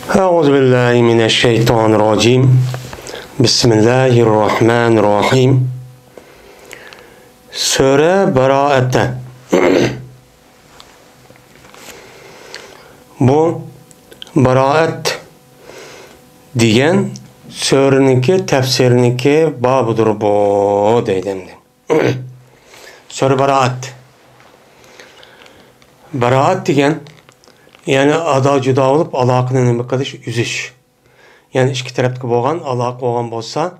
Euzubillahimineşşeytanirracim. Bismillahirrahmanirrahim. Sure Beraat'te. Bu Beraat diyen sureninki tefsiriniki babıdır bu deydimdi. Sure Beraat. Beraat diyen yani ada juda olup alaqını nima qilish uzish. Yani ikki tarafga bo'lgan aloqa bo'lgan bo'lsa,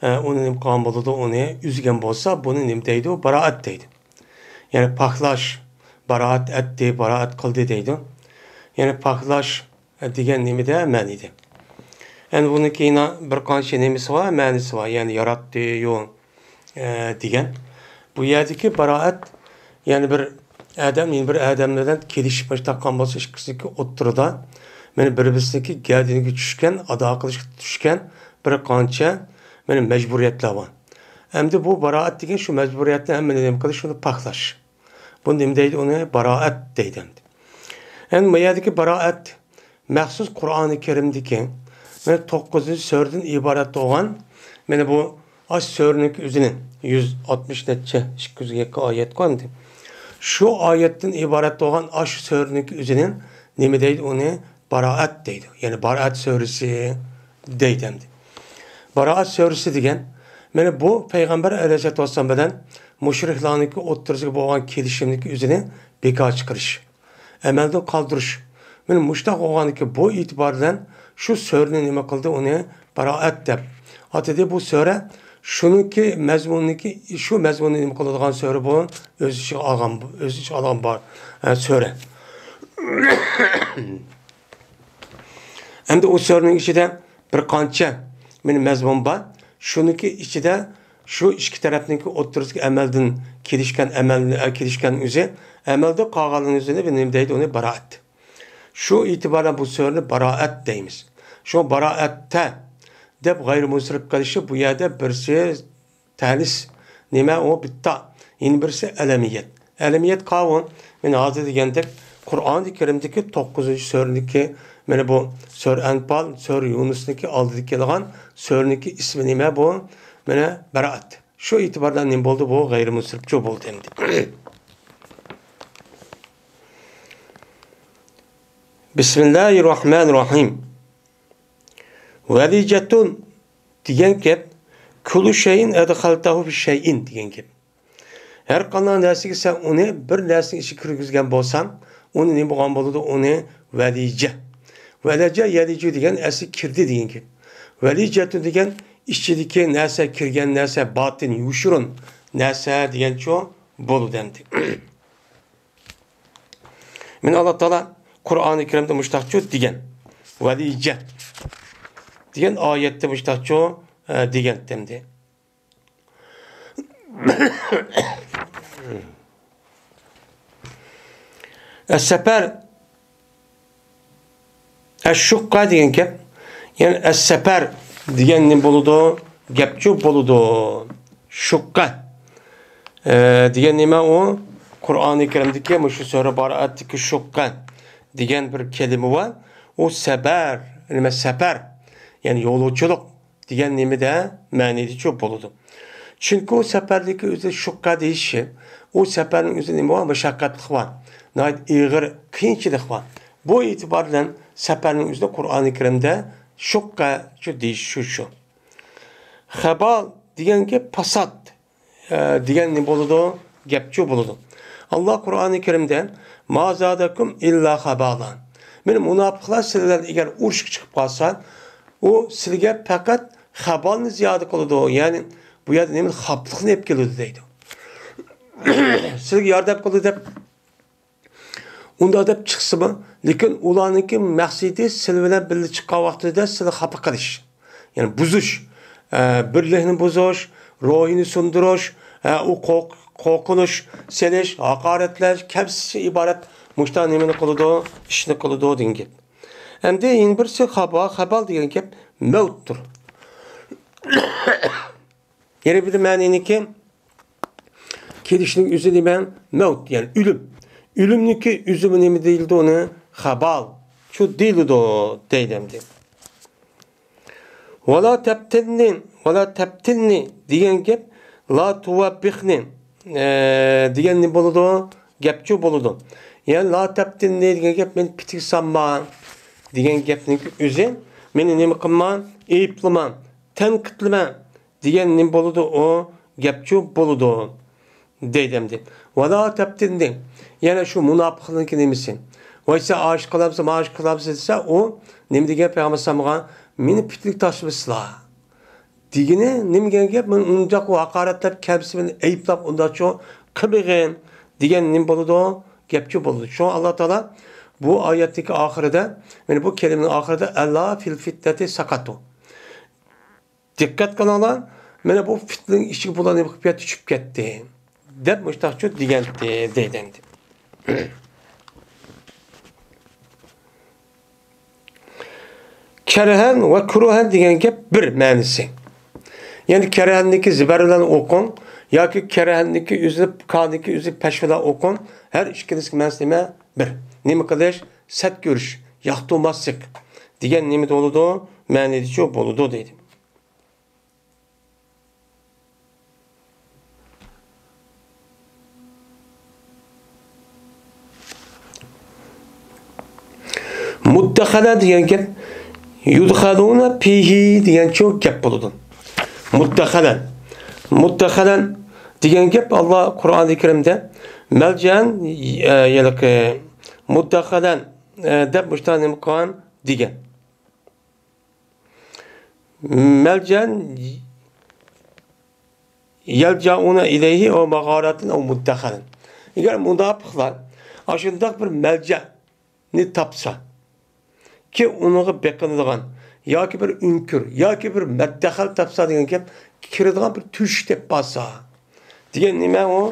uni nima qilgan bo'ladi, uni uzgan bo'lsa, buni nima deydi? Baraat deydi. Yani paklash, baraat etdi, baraat qildi deydi. Yani paklash degan nimada ma'nida. Yani buniki yana bir qancha nimasi bor, ma'nisi bor. Yani yaratdi, yo'q degan. Bu yerdagi baraat yani bir adamlardan kelishib taqqan bo'lsa, ikkisiniki o'ttirida meni bir-biriniki gardiniga tushgan, ado qilishga tushgan bir qancha meni majburiyatlar bor. Endi bu baraat degan shu majburiyatni hammani nima qilish, shuni paklash. Buni nima deydi? Uni baraat deydi. Endi bu yerdagi baraat maxsus Qur'oni Karimdagi mana 9-suradan iborat bo'lgan. Mana bu ash suraning o'zining 160 necha 202 oyat qo'ndi. Şu ayetten ibaret olan aş surenin üzerinin nemi deydi? Onu Baraat deydi. Yani Baraat suresi deydi. Baraat suresi degen, yani bu Peygamber Aleyhisselatü Vesselam'dan müşriklerin oturduğu olan kelişimdeki üzerine bekar çıkarış. Emelde kaldırış. Yani müştak olan ki bu itibardan şu surenin nemi kıldı? Onu Baraat deyip. Hatta bu sure şununki mezmununki şu mezmunun nima qiladigan sure bu o'z ichiga olgan bor sure. Endi o surening ichida bir qancha meni mezmun bor. Shuniki ichida shu ikki tarafniki o'ttirishga amaldan kelishgan o'zi amalda qolganning o'zini nima deydi? Uni baraat. Shu itiboran bu sureni baraat deymiz. Shu baraatda deb g'ayrimusrif qilishi bu yerda birisi tanis nima o bitta, yana birisi alamiyat. Alamiyat qavun men hozir degandek Qur'oni Karimdagi 9-suraniki mana bu Sur Anfal, Sur Yunusniki oldida kelgan suraniki ismi nima bu? Mana Baraat. Shu e'tibordan nima bo'ldi bu? G'ayrimusrifchi bo'ldi endi. Bismillahirrahmanirrahim. Velicetun diyen gap kullu şeyin edhaltahu fi şeyin diyen gap. Her qanday narsaga sen uni bir narsa ichi kirgizgan bo'lsan, uni nima bo'lgan bo'ladi? Uni velije. Velije yeliju degan asli kirdi degan gap. Velicetun degan ichidagi narsa kirgan narsa botin yushurun narsa degan cho bo'ladi endi. Men Alloh taolo Qur'oni Karimda mushtaqchu degan. Velije diyen ayette müştahço diyen demdi. Es-seper es-şukka diyen gap. Yani es-seper diyen ne boludu? Gapçu boludu. Şukka diyen nime o? Kur'an-ı Kerim'deki şu sure Baraat'taki şukka diyen bir kelime var. O seper, yani seper. Yani yolculuk diyen nimi de manidi çok boludu. Çünkü o seferdeki üzerinde şukka değişi, o seferin üzerinde var, meşakkatlık var. Nayet iğir, kıyınçılık var. Bu itibarla seferin üzerinde Kur'an-ı Kerim'de şukka şu değişiyor şu. Hebal diyen ki pasat diyen ne boludu? Gepçu boludu. Allah Kur'an-ı Kerim'de mazadakum illa hebalan. Benim münafıklar sizlerden eğer urşuk çıkıp kalsa o sizge fakat habalını ziyade kılıdı. Yani bu yerde nemin haplıkını hep geliyordu deydi. Sizge yardım kılıdı deyip onda deyip çıksı mı? Lekin ulanınki məqsidi silvelen birli çıkan vaxtida sizi hapı kılış. Yani buzuş. Birliğini buzuş, ruhini sunduruş, o korkunuş, seliş, hakaretler, hepsi ibaret muştan nemini kılıdı, işini kılıdı deyin gibi. Hem de yeni birisi habal deyen gap mevttur. Yine bir de ma'niniki kelişinin üzeri ben mevt yani ölüm. Ölümniki üzümü nemi değildi onu habal Şu dilido deydimdi. Vala teptinni degan gap la tuvabbihni degan ne boludu? Gapçu boludu. Yani la teptinni degan gap men pitik sanma degan gapning o'zi meni nima qilman, ayıplaman, tanqidlama degan ne boludu? O gapçu boludu deydimdi. Vala teptinni yani şu munofiqlik nemisi. Oysa aşık kılamsa, maaşık kılamsa dese o nima degan Peygamber sallallahu meni pitlik taşmışlar. Digini nima degan gap men undoq haqoratlab, kabsi bilan ayıplab undacho qilmagan degan nima bo'ladi? Gapchi bo'ladi. Şu Allah Taala bu oyatdagi oxirida, mana bu kelimaning oxirida Allah fil fitnati sakatu. Dikkat qilinglar, mana bu fitning ichiga bular nima qilib tushib ketdi deb mushtaqcho degandi deydi. Kerhen ve kuruhen degan gap bir ma'nosi. Yani kerhenniki zibarlan o'qin yoki kerhenniki üzüp kaniki üzüp peşvela o'qin, her ikkinisi ma'nosi nima? Bir. Nima qilish? Sat ko'rish, yoqtirmaslik degan nima bo'ladi? Ma'nosi shu bo'ladi deydi. Muddahala degan gap yudhaluna fihi degan çok gap bo'ladi. Muddahalan degan gap Allah Qur'oni Karimda maljan yalqi muddahalan deb mushtanim qilgan degan. Maljan yaljauna ilayhi o mag'aratin o muddahalan. Agar munofiqlar ashundaq bir malja ni tapsa ki onuğa beqinadigan yoki bir ünkür yoki bir maddahal tapsa degan gap kiradigan bir tush deb basa degan nima o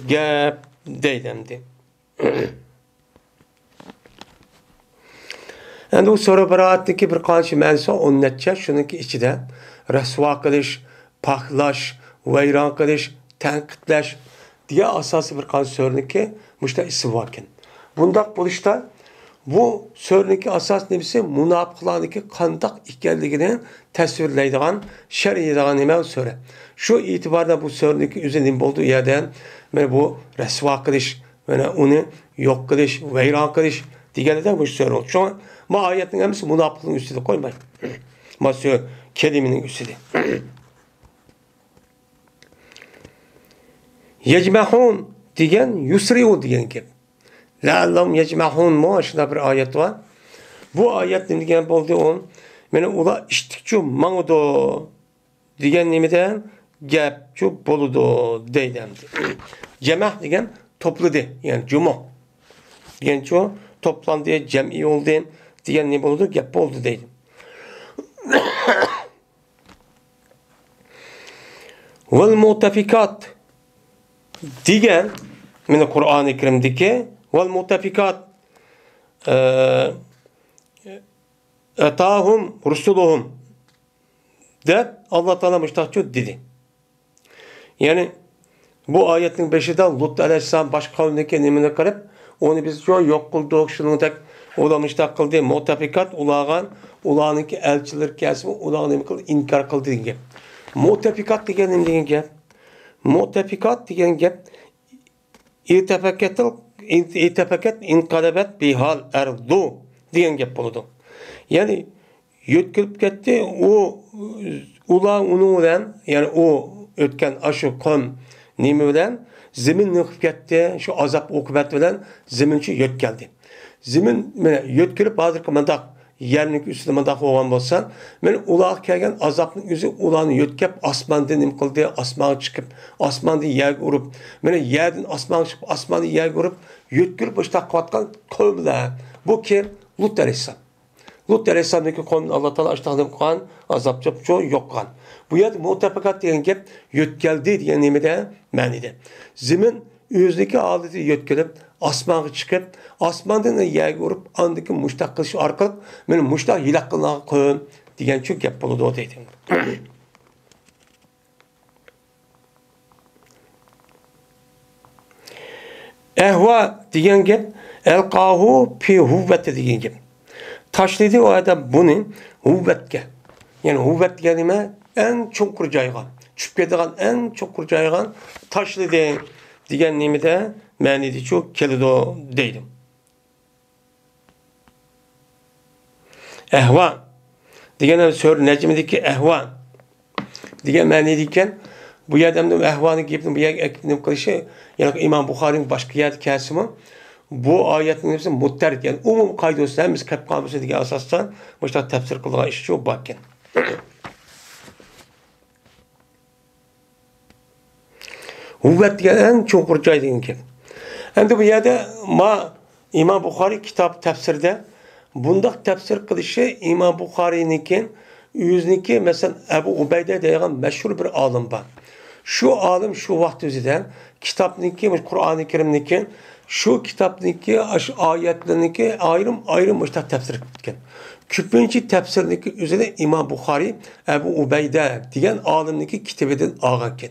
gap deydimdi. Endi u so'ra baroatniki bir qancha ma'nosi o'nnacha shuniki ichida rasvo qilish, paxlash, vayron qilish, tanqidlash degan asosiy bir qancha so'rniki mushta ismi bor ekan. Bundaq bo'lishda bu so'rniki asos nimasi munofiqlarniki qandaq ekanligini tasvirlaydigan, sharhlaydigan nima so'ra. Shu e'tiborda bu so'rniki o'zining bo'ldi u yerda mana bu rasvo qilish, mana uni yo'q qilish, vayron qilish deganida bu so'ra. Shu ma oyatning hamsi munofiqning ustida qo'ymay. Ma shu kelimaning ustida. Yajmahun degan yusriu degan gap. La'allahum yecmahun mu aşında bir ayet var. Bu ayet ne degan bo'ldi on? Meni ular ishtikchu mangudo degan nimada gapchu bo'ludi deydimdi. Jamah degan to'pladi, ya'ni juma. Degancho to'plandi, jam'i oldi degan ne bo'ldi? Gap bo'ldi deydi. Vel mutafikat degan meni Qur'oni Karimdagi vel mutafikat etahum rusuluhum deb Allah Teala müştahçı dedi. Yani bu ayetin 5'inde Lut aleyhisselam baş kavmindeki nimine karıp onu biz yok kıldık şunun tek ola müştah kıldı. Mutafikat ulağınki elçiler kesimi ulağını inkar kıldı diye. Mutafikat diyen ne diyen gap? Mutafikat diyen gap İtefeket inkalebet bihal erdu diyen gap buludu. Yani yütkülüp gitti o ula onu bilen yani o ötken aşı kom nimi bilen zemin nıkıp gitti şu azap okubet bilen zeminçi yötkeldi. Zemin yütkülüp bazı kımandak yerlik üstüne mandak olan bolsan men ulaq kelgen azapның özü ulanı yötkep asmandan nim kıldı asmağa çıkıp asmandan yer urup men yerden asmağa çıkıp asmandan yer urup yütkülüp başta qatqan qavmlar bu kim Lut aleyhisselam. Lut aleyhisselamdaki qavmni Allah Taala açtığım qan azap çok yoqqan. Bu yer mutafakat degan gap yötkeldi degan nimada ma'nida. Zemin o'zidagi holati yötkelib asmağa çıkıp asmandan yer urup andaki muştaq qilish orqali men muştaq hilaq qilgan qavm degan çok gap bo'ladi o deydi. Ehva degan gap Elqahu fi huvveti degan gap. Tashladi o adam buni huvvatga. Yani huvvat kelime en çukur joyga, tushib ketadigan en çukur joyga tashladi degan nimada ma'nida shu keladi deydi. Ehva degan so'z najmidagi ehva degan ma'nida ekan. Bu yerda ehvoni gapni bu yerga aktiv qilishi, ya'ni İmam Buxoriyning boshqa yerda kasimi bu oyatning hepsi muttarid, yani umum qoidasi ham biz qilib qolmasa degan asosda boshqa tafsir qilgan ish shu bor ekan. Huvvat degan eng chuqur joy degan gap. Endi bu yerda İmam Buxoriy kitob tafsirda bundaq tafsir qilishi İmam Buxoriyniki o'ziniki, masalan Abu Ubayda degan mashhur bir olim bor. Şu alim şu vaqt o'zida kitobniki, Qur'oni Karimniki, şu kitobniki, oyatlarniki ayrim boshqa tafsir qilgan. Ko'pincha tafsirniki o'zida İmam Buxoriy Abu Ubayda degan olimniki kitobidan olgan ekan.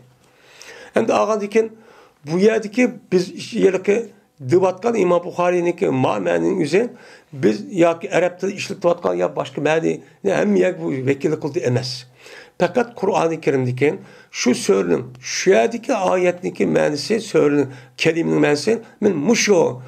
Endi olgan ekan, bu yerdagi biz yerki debatgan İmam Buxoriyniki ma'naning o'zi biz yoki arab tilida ishlatayotgan yo boshqa ma'ni hamma yer bu vakillik qildi emas. Fakat Qur'oni Karimdagi şu so'zning, şu yerdagi oyatniki ma'nosi, so'zning kalimaning ma'nosi men musho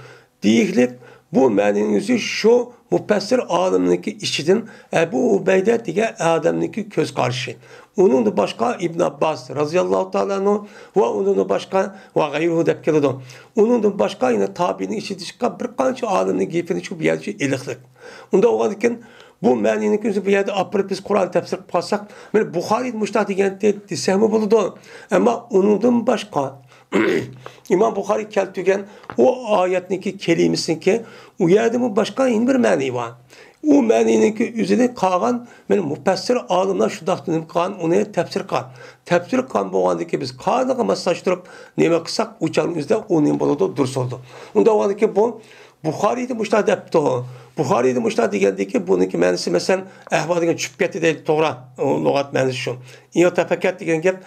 deyiklik bu ma'noning o'zi shu mufassir olimniki ichidan Abu Ubayda degan odamniki ko'z qarashi. Onun da başka İbn Abbas radıyallahu ta'ala ve onun da başka ve gayruhu deb keladi. Onun da başka yine tabiinin içi dışka bir qancha olimning gapini shu bir yerda iliqlik. Unda olgan ekan bu ma'nini ko'zi bu yerda apirib biz Qur'on tafsir qilib qolsak, men Buxoriy mushtaq degan desam bo'ladi. Ammo undan boshqa İmam Buxoriy keltirgan o oyatniki kelimesinki u yerda bu boshqa bir ma'ni bor. O ma'niniki o'zida qolgan men mufassir olimlar shundoq deb qolgan, uni tafsir qilgan. Tafsir qilgan bo'lgandiki biz qoniga moslashtirib nima qilsak, o'chamizda uning bo'ladi, dursoldi. Unda bo'lganki bu Buxoriyda mushtaq debdi. Buxoriyda mushtaq degandiki buniki ma'nosi masalan ahvol degan tushib ketdi deydi, to'g'ri. Lug'at ma'nosi shu. Yo tafakkat degan gap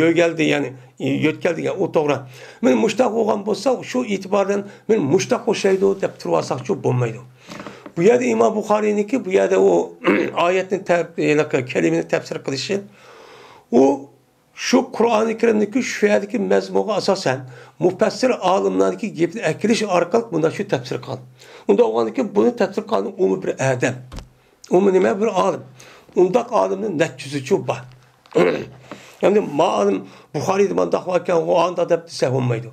yo'galdi, ya'ni yo'tkal degan o to'g'ri. Men mushtaq bo'lgan bo'lsa, shu e'tibordan men mushtaq o'shaydi deb turib olsak shu bo'lmaydi. Bu yerda İmam Buxoriyniki bu yerda o oyatning kalimani tafsir qilishi u şu Qur'oni Karimdagi shu yerdagi mazmunga asosan mufassir olimlarniki gapni akilish orqali bunda shu tafsir qilgan. Unda olganki buni tafsir qilgan umum bir adam. Umum nima bir olim. Undaq olimning natijasi bor. Yani ma'lum Buxoriyda mandaq ekan, o anda deb desa bo'lmaydi.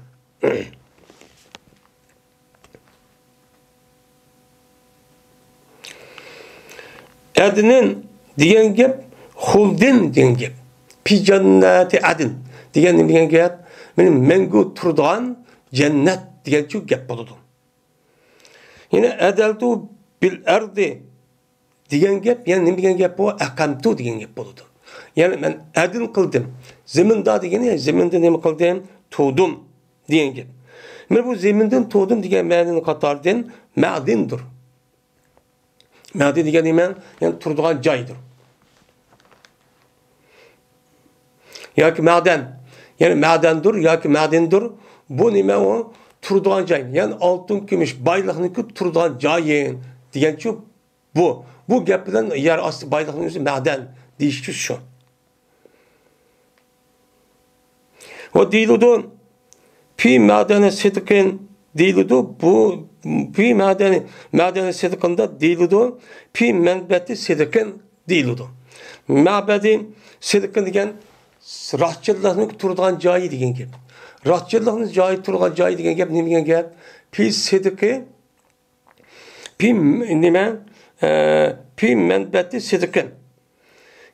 Adnin degan gap xuldin degan gap. Fi cennati adin degan gap mening mengu turadigan jannat degan shu gap bo'ladi. Yine adaltu bil ardi degan gap, yani nima degan gap bu? Aqamtu degan gap bo'ladi. Yani men adil qildim. Zaminda degani, zaminda nima qildim? Tug'dim degan gap. Men bu zamindan tug'dim degan ma'noni qatoridan ma'dindir. Ma'di degan nima? Yani turadigan joydir. Yoki madan, yani madandir yoki madindir. Bu nima o? Turadigan joy. Yani oltin, kumush, boylikniki turadigan joyi degan shu bu. Bu gap bilan yer osti boylikning o'zi madan deyish shu. O deyiladi fi madani sidqin deyiladi, bu fi madani sidqinda deyiladi, fi manbati sidqin deyiladi. Mabadi sidqin degan rastçılıqning turadigan joyi degan gap. Rastçılıqning joyi turadigan joyi degan gap nima degan gap? Fi sidqi fi nima? Fi manbati sidqin.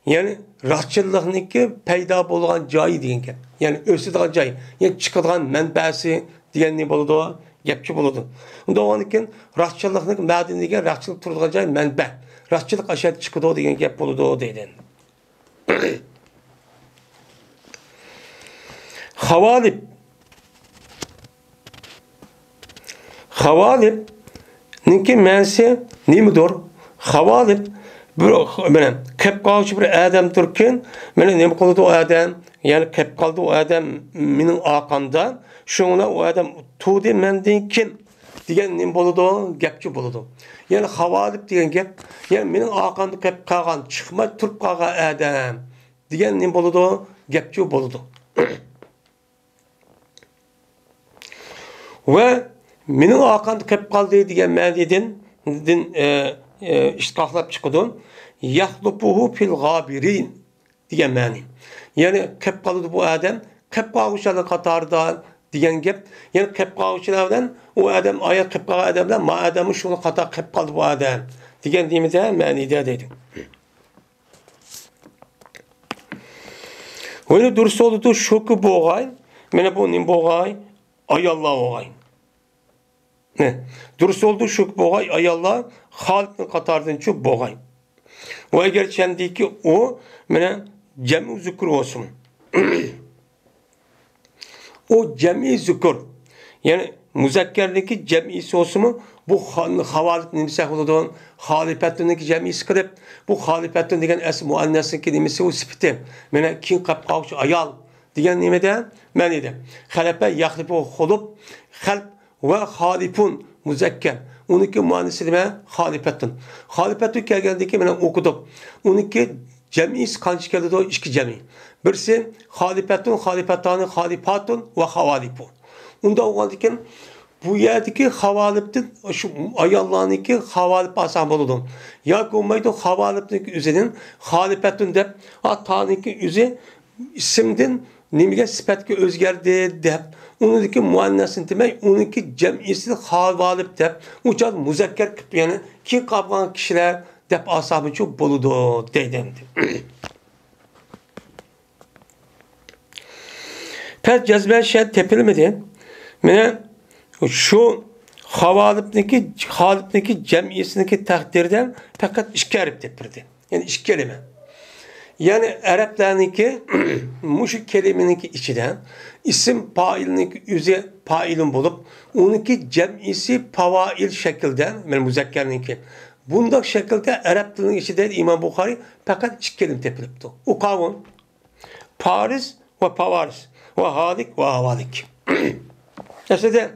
Yani rastçılıqniki paydo bo'lgan joyi degan gap. Yani o'sadigan joy, yani chiqadigan manbasi degan ne bo'ladi? Gapchi bo'ladi. Unda o'g'an ekan rastçılıqning ma'din degan rastçılık turadigan joy manba. Rastçılık ashad chiqadi degan gap bo'ladi deydi. Havalib. Havalib ninki ma'nosi nimadir? Havalib bir mana qilib qoluvchi bir odamdirkin, mana nima qildi o odam? Yani qilib qoldi o odam mening orqamda, shunga o odam tudi mendan kim degan nim bo'ladi, gapchi bo'ladi. Ya'ni havolib degan gap, ya'ni mening orqamda kelib qolgan, chiqmay turib qolgan odam degan nim bo'ladi, gapchi bo'ladi. Va mening orqamda kelib qoldi degan ma'nodan ishtiqoqlab chiqadi. Yahlupuhu fil ghabirin degan ma'no. Ya'ni kelib qoldi bu odam, kelib qoluvchilar qatorida degan gap. Ya'ni kelib qoluvchilardan u odam oyat kelib qolgan odamlar, ma odamni shuni qator kelib qoldi bu odam degan deymiz-a, ma'noda deydi. O'yni durust bo'ldi shuki bo'lg'ay, mana bu nim bo'lg'ay, ayollar bo'lg'ay. Durust bo'ldi shuki bo'lg'ay, ayollar xalqning qatoridan cho'p bo'lg'ay. Va agar chandiki u mana jam'u zikr olsun. O cem'i zikr. Yani muzakkerdeki cem'isi olsun mu? Bu havalip nimse oldu. Halifettindeki cem'isi kırıp bu halifettin degen es muannesindeki nimse o sifti. Mene kin kapkavçı ayal degen nimede menide. Halepe yahlifu holup halp ve halifun muzakker. Onunki muannesi deme halifettin. Halifettin gelgendeki mene okuduk. Onunki cem'isi kançı geldi o iki cem'i. Birisi halifetun, halifetani, halifatun ve havalipun. Onda oğaldaki bu yerdeki havaliptin, şu ayallarındaki havalip asan buludum. Ya olmaydı havalipteki üzerinin halifetun de, hataniki üzeri isimden nimge sipetki özgerdi de, onundaki muannesin demek, onunki cem'isi havalip de, uçad muzakker yani ki kaplan kişiler dep asabı çok buludu deydimdi. Pes cezbe şey tepilmedi. Mene şu havalipteki cemiyesindeki takdirden fakat iki harf tepirdi. Yani iki kelime. Yani Araplarınki muşu kelimeninki içinden isim pailinki üze pailin bulup onunki cemisi pavail şekilde yani muzakkerinki. Bunda şekilde Arap dilinin içinde İmam Bukhari fakat iki kelime tepilipti. O kavun Paris ve Pavaris ve halik ve havalik. Mesela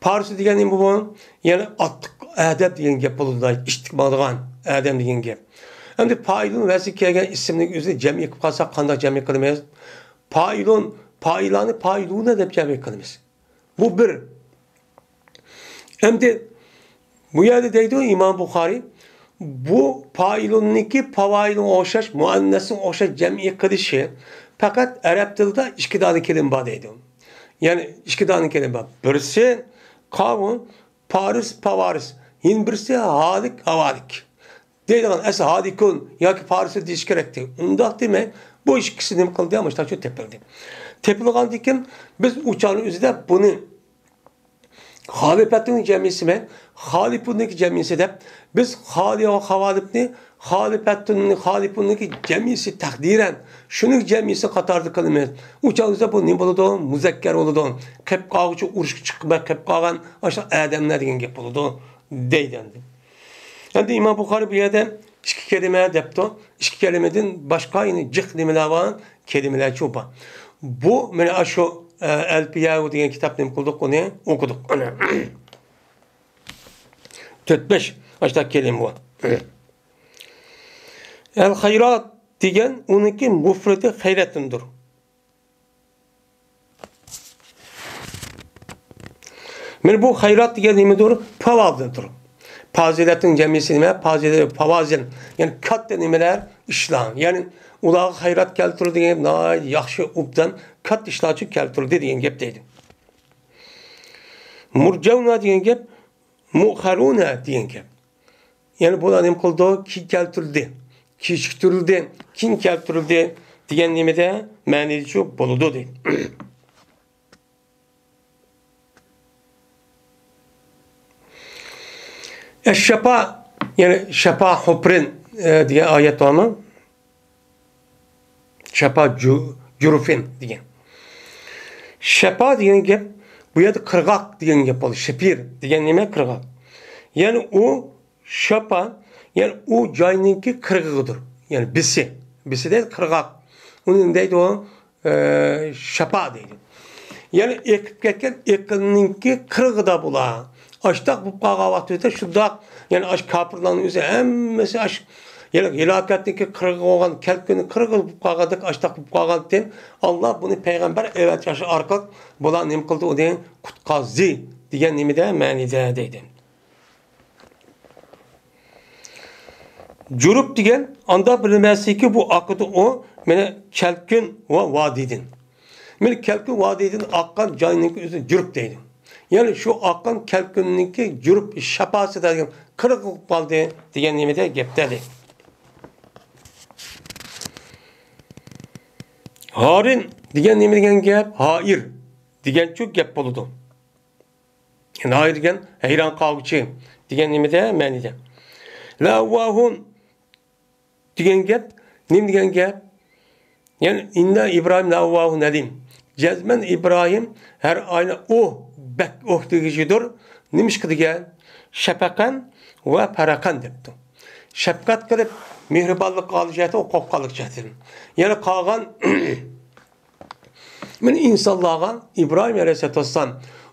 Paris degenin bu yani attık edep degen gap bulundu. İçtikmadığan edem degen gap. Hem de pailun vesikegen isimlik üzeri cem'i kalsak kandak cem'i kılmayız. Pailuna dep cem'i kılmayız. Bu bir. Hem de bu yerde deydi o İmam Bukhari bu pailun'niki pavailun oşaş muannesin oşaş cem'i kılışı fakat Arap dilde iki tane kelime var deydi. Yani iki tane kelime var. Birisi kavun, Paris, Pavaris. Yine birisi halik, havalik. Deydi lan es halikun ya ki Paris'e diş gerekti. Ondan demek bu ikisini mi kıldı ama işte çok tepildi. Tepilgan dikim biz uçağın üzerinde bunu halifetin cemisi mi? Halifundaki cemisi de biz hali ve havalipni halifundaki cemisi takdiren şunun cemisi katardı kılmayız. Uçağınızda bu ne buludu? Muzakker oludu. Kep kağıcı uruş çıkma kep kağan aşağı ademler degen gep buludu. Deydendi. Yani İmam Bukhari bir yerde iki kelime depti. İki kelimeden başka yine cık limeler var. Kelimeler çok var. Bu mesela şu El-Piyahu diyen kitap ne kıldık onu okuduk. 4-5 aşağı kelime var. El-Hayrat diyen onunki mufredi hayretindir. Yani bu hayrat diyen neymidir? Pavazildir. Paziletin cemisi nime? Pavazil. Yani kat denimeler işlan. Yani ulağı hayrat keltirir diyen yaxşı ubdan kat işlacı keltirir diyen gep deydi. Murcavna diyen gep muharuna diyen gep. Yani bu da nem kıldı ki keltirildi. Kişiktirildi. Kim keltirildi diyen nimede manidi çok boludu deydi. Eşşepa yani şepa huprin diye ayet var mı? Şepa cürufin diye. Şepa diyen gep bu yerde kırgak diyen gep olur. Şepir diyen nime kırgak. Yani o şepa yani o cayninki kırgıdır. Yani bisi. Bisi değil kırgak. Onun deydi o şepa deydi. Yani ekip ketken ekininki kırgıda bula. Aştak bu qağavatı şundaq, yani aş kapırların özü hemmesi aş yani helakatdaki kırgı olan kelkünün kırgı bu qağadık aştak bu qağadık Allah bunu peygamber evet yaşı arka bulan nim kıldı o deyin kutqazı degan nimede ma'nida deydi. Jurup degan anda bilmasliki bu aqıdı o mene kelkün ve vadidin. Mene kelkün vadidin aqqan joyning o'zi jurup deydi. Yani şu aqqan kelkünninki jurup şapası degan qirq qoldi degan nimada gapdadi. Harin degan nima degan gap? Hayır degan çok gap bo'ladi. Yani hayır degan hayron qoluvchi degan nimada ma'nida. Lavahun degan gap nima degan gap? Yani inna İbrahim lavahun nadim. Cezmen İbrahim her ayna o bek oh degijidir. Nimiş degan? Şapakan ve parakan depti. Şefkat qilib mehribonlik qilishati o qo'pqonlik jati. Yani qolgan men insonlarga İbrahim alayhissalom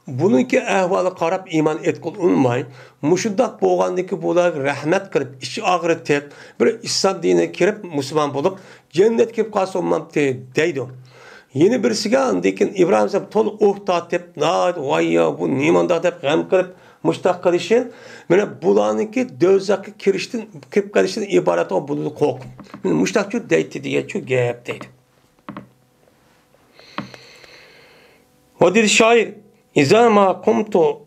buniki ahvoli qarab iymon etqil unmay, mushundaq bo'lgandiki bular rahmat qilib, ichi og'ritib, bir islom diniga kirib musulmon bo'lib, jannatga kirib qolsa deydi. Yeni birisiga andikin İbrahim alayhissalom to'liq o'q tortib, voy bu nimanda deb g'am qilib mushtaq qilishi, mana bularniki do'zaxga kirib qolishdan iborat bo'ladi qo'rqib. Men mushtaqchu deydi degan shu gap deydi. Va dedi shoir İza ma qumtu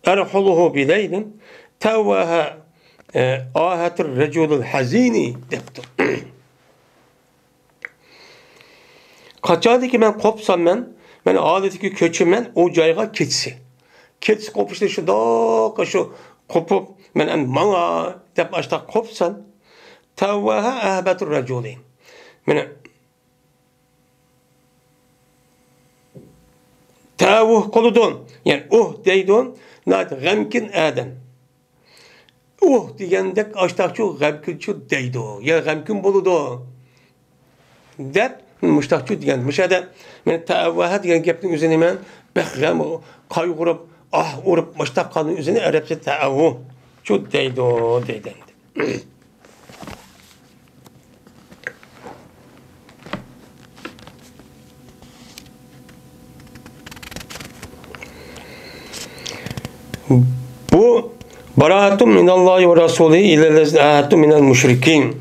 erhuluhu bileylin tevvaha ahatir reculul hazini depti. Kaçadı ki ben kopsam ben adetiki köçüm o cayga ketsi. Ketsi kopuştu şu kopup ben bana dep açta kopsan tevvaha ahbetur reculin. Ben tavuh koludun yani deydun nat gamkin adam. Degandek açtakçu gamkinçu deydi. Ya gamkin buludu. Dep müştakçu degan. Müşada men tavvaha degan gapning o'zini men bahgam qayg'urib, urib mushtaqning o'zini arabcha ta'avvuh chu deydi. Bu baraatun minallahi ve rasulihi ilellezine ahadtu minel müşrikin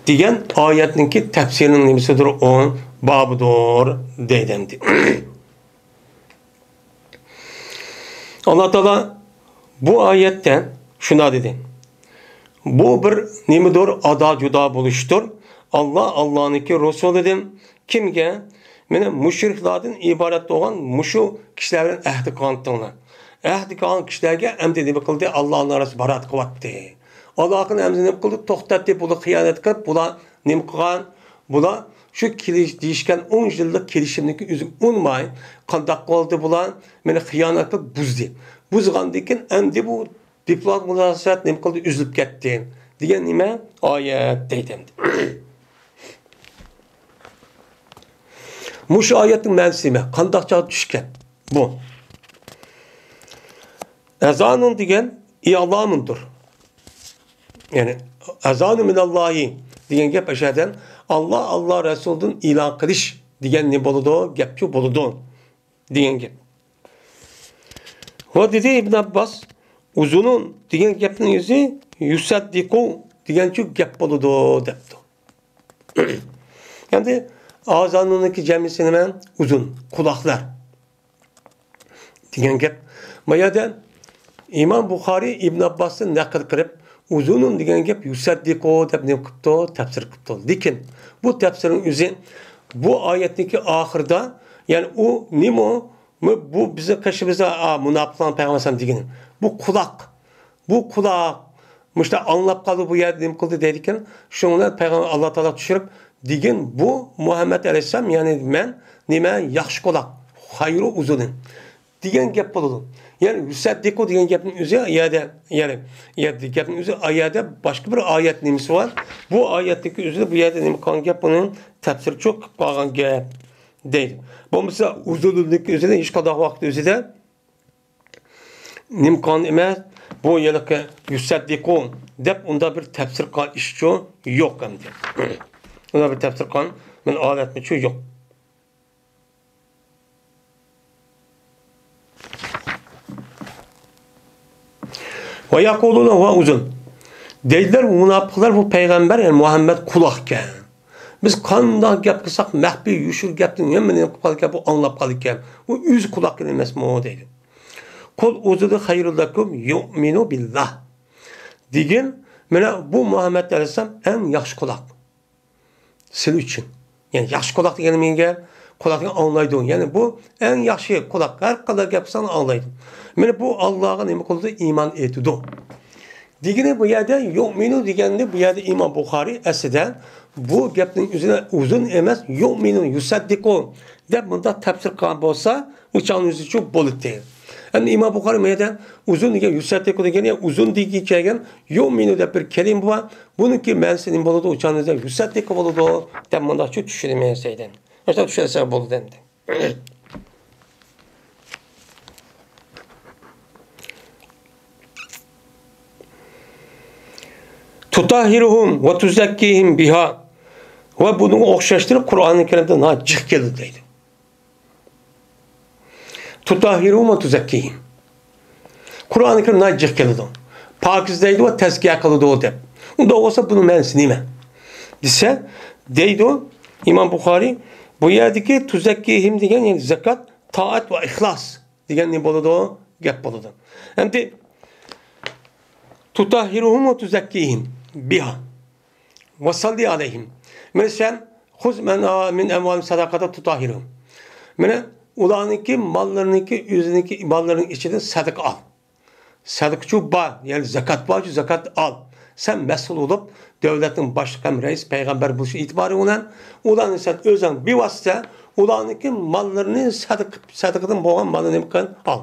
degan oyatninki tafsirining nimasidir? 10 bobidir deydi. Allah Taala bu oyatda shuna dedi. Bu bir nimadir? Ada juda bo'lishdir. Allah'niki Rasulidir. Kimga? Meni mushriklardan iborat bo'lgan mushu kishilar bilan ahd qilganlar. Ahd qilgan kishilarga endi nima qildi? Allohning arasi barat qilyapti. Allah'ın emrini kıldı, toxtatdı, bunu xiyanet qilib, bular nima qilgan? Bular shu deyishgan 10 yillik kelishimniki o'zi unmay, qandaq qoldi bular? Meni xiyonet qilib buzdi. Buzgandan keyin endi bu diplomat munosabat nima qildi? Üzülüp ketdi. Degan nima? Oyat deydi. Mush oyatning ma'nosi nima? Qandaqcha tushgan? Bu. Ezanun degan i'lomundir. Yani azanu minallahi degan gap aşağıdan Allah Resulü'nün ilan qilish degan ne bo'ladi? Gapchi bo'ladi degan gap. Va dedi İbn Abbas uzunun degan gapning o'zi yusaddiqu degan shu gap bo'ladi debdi. Yani azanuniki jamisi nima? Uzun, quloqlar degan gap. Mayada İmam Buxoriy İbn Abbas'ın naql qilib uzunun degan gap yusaddiqu deb ne qilibdi? Tafsir qilibdi. Lekin bu tafsirning o'zi bu oyatniki oxirida, yani u nima? Bu bizni qishimizda munofiqlar payg'ambar degan. Bu quloq. Bu quloq mushta anlab qoldi bu yerda nima qildi deydigan. Shunga payg'ambar Alloh taolo tushirib degan bu Muhammad alayhisalom, yani men nima yaxshi quloq, xayru uzunin degan gap bo'ladi. Yani yusaddiqu degan gapning o'zi yani gapning o'zi oyatda boshqa bir oyat nimasi var. Bu oyatdagi o'zida bu yerda nima qilgan gap, buning tafsiri cho'q qilib qolgan gap deydi. Bo'lmasa uzunlik o'zida hech qanday vaqt o'zida nimkon emas. Bu yilki yusaddiqun deb unda bir tafsir qilgan ish yo'q endi. Unda bir tafsir qilgan men odatmi yo'q. Ve yakuluna ve uzun. Deydiler münafıklar bu peygamber yani Muhammed kulakken. Biz qanday gap qilsak mahbiy yushur gapni nima qilib qolgan bu anglab qolgan. Bu o'z quloq emasmi deydi. Kul uzudi xayrulakum yu'minu billah. Degan mana bu Muhammed alayhisalom eng yaxshi quloq. Siz uchun. Yani yaxshi quloq degani menga quloqni anglaydi. Yani bu eng yaxshi quloq. Har qanday gap qilsang anglaydi. Mana bu Allohga nima qildi? Iymon etdi. Degani bu yerda yu'minu deganda bu yerda Imom Buxoriy aslida bu gapning o'zida uzun emas, yu'minu yusaddiqu deb bunda tafsir qilgan bo'lsa, o'chog'ning o'zi uchun bo'ladi. Endi Imom Buxoriy bu yerda uzun degan yusaddiqu degani uzun degan yu'minu deb bir kalima bor. Buniki ma'nosi nima bo'ladi? O'chog'ingizda yusaddiqu bo'ladi deb bunda shu tushunmaysiz deydi. O'sha tushunsa bo'ladi endi. Tutahiruhum ve tuzakkihim biha ve bunu okşaştırıp Kur'an-ı Kerim'de nacih geldi deydi. Tutahiruhum ve tuzakkihim. Kur'an-ı Kerim nacih geldi. Pakizdeydi ve tezkiye kılıdı o dep. Onda olsa bunun mənsi nime? Dise deydi o İmam Bukhari bu yerdeki tuzakkihim degen yani zekat, taat ve ihlas degen ne boludu o? Gep boludu. Hem de tutahhiruhum ve tuzakkihim biha ve salli aleyhim. Mesela huz min emvalim sadakata tutahhiruhum. Mene ulanınki mallarınki yüzünki malların içinde sadık al. Sadıkçı var yani zekat var zekat al. Sen mesul olup devletin başkanı reis peygamber buluşu itibarı olan ulanın sen özen bir vasıta ulanınki mallarını sadıkın boğan malını al.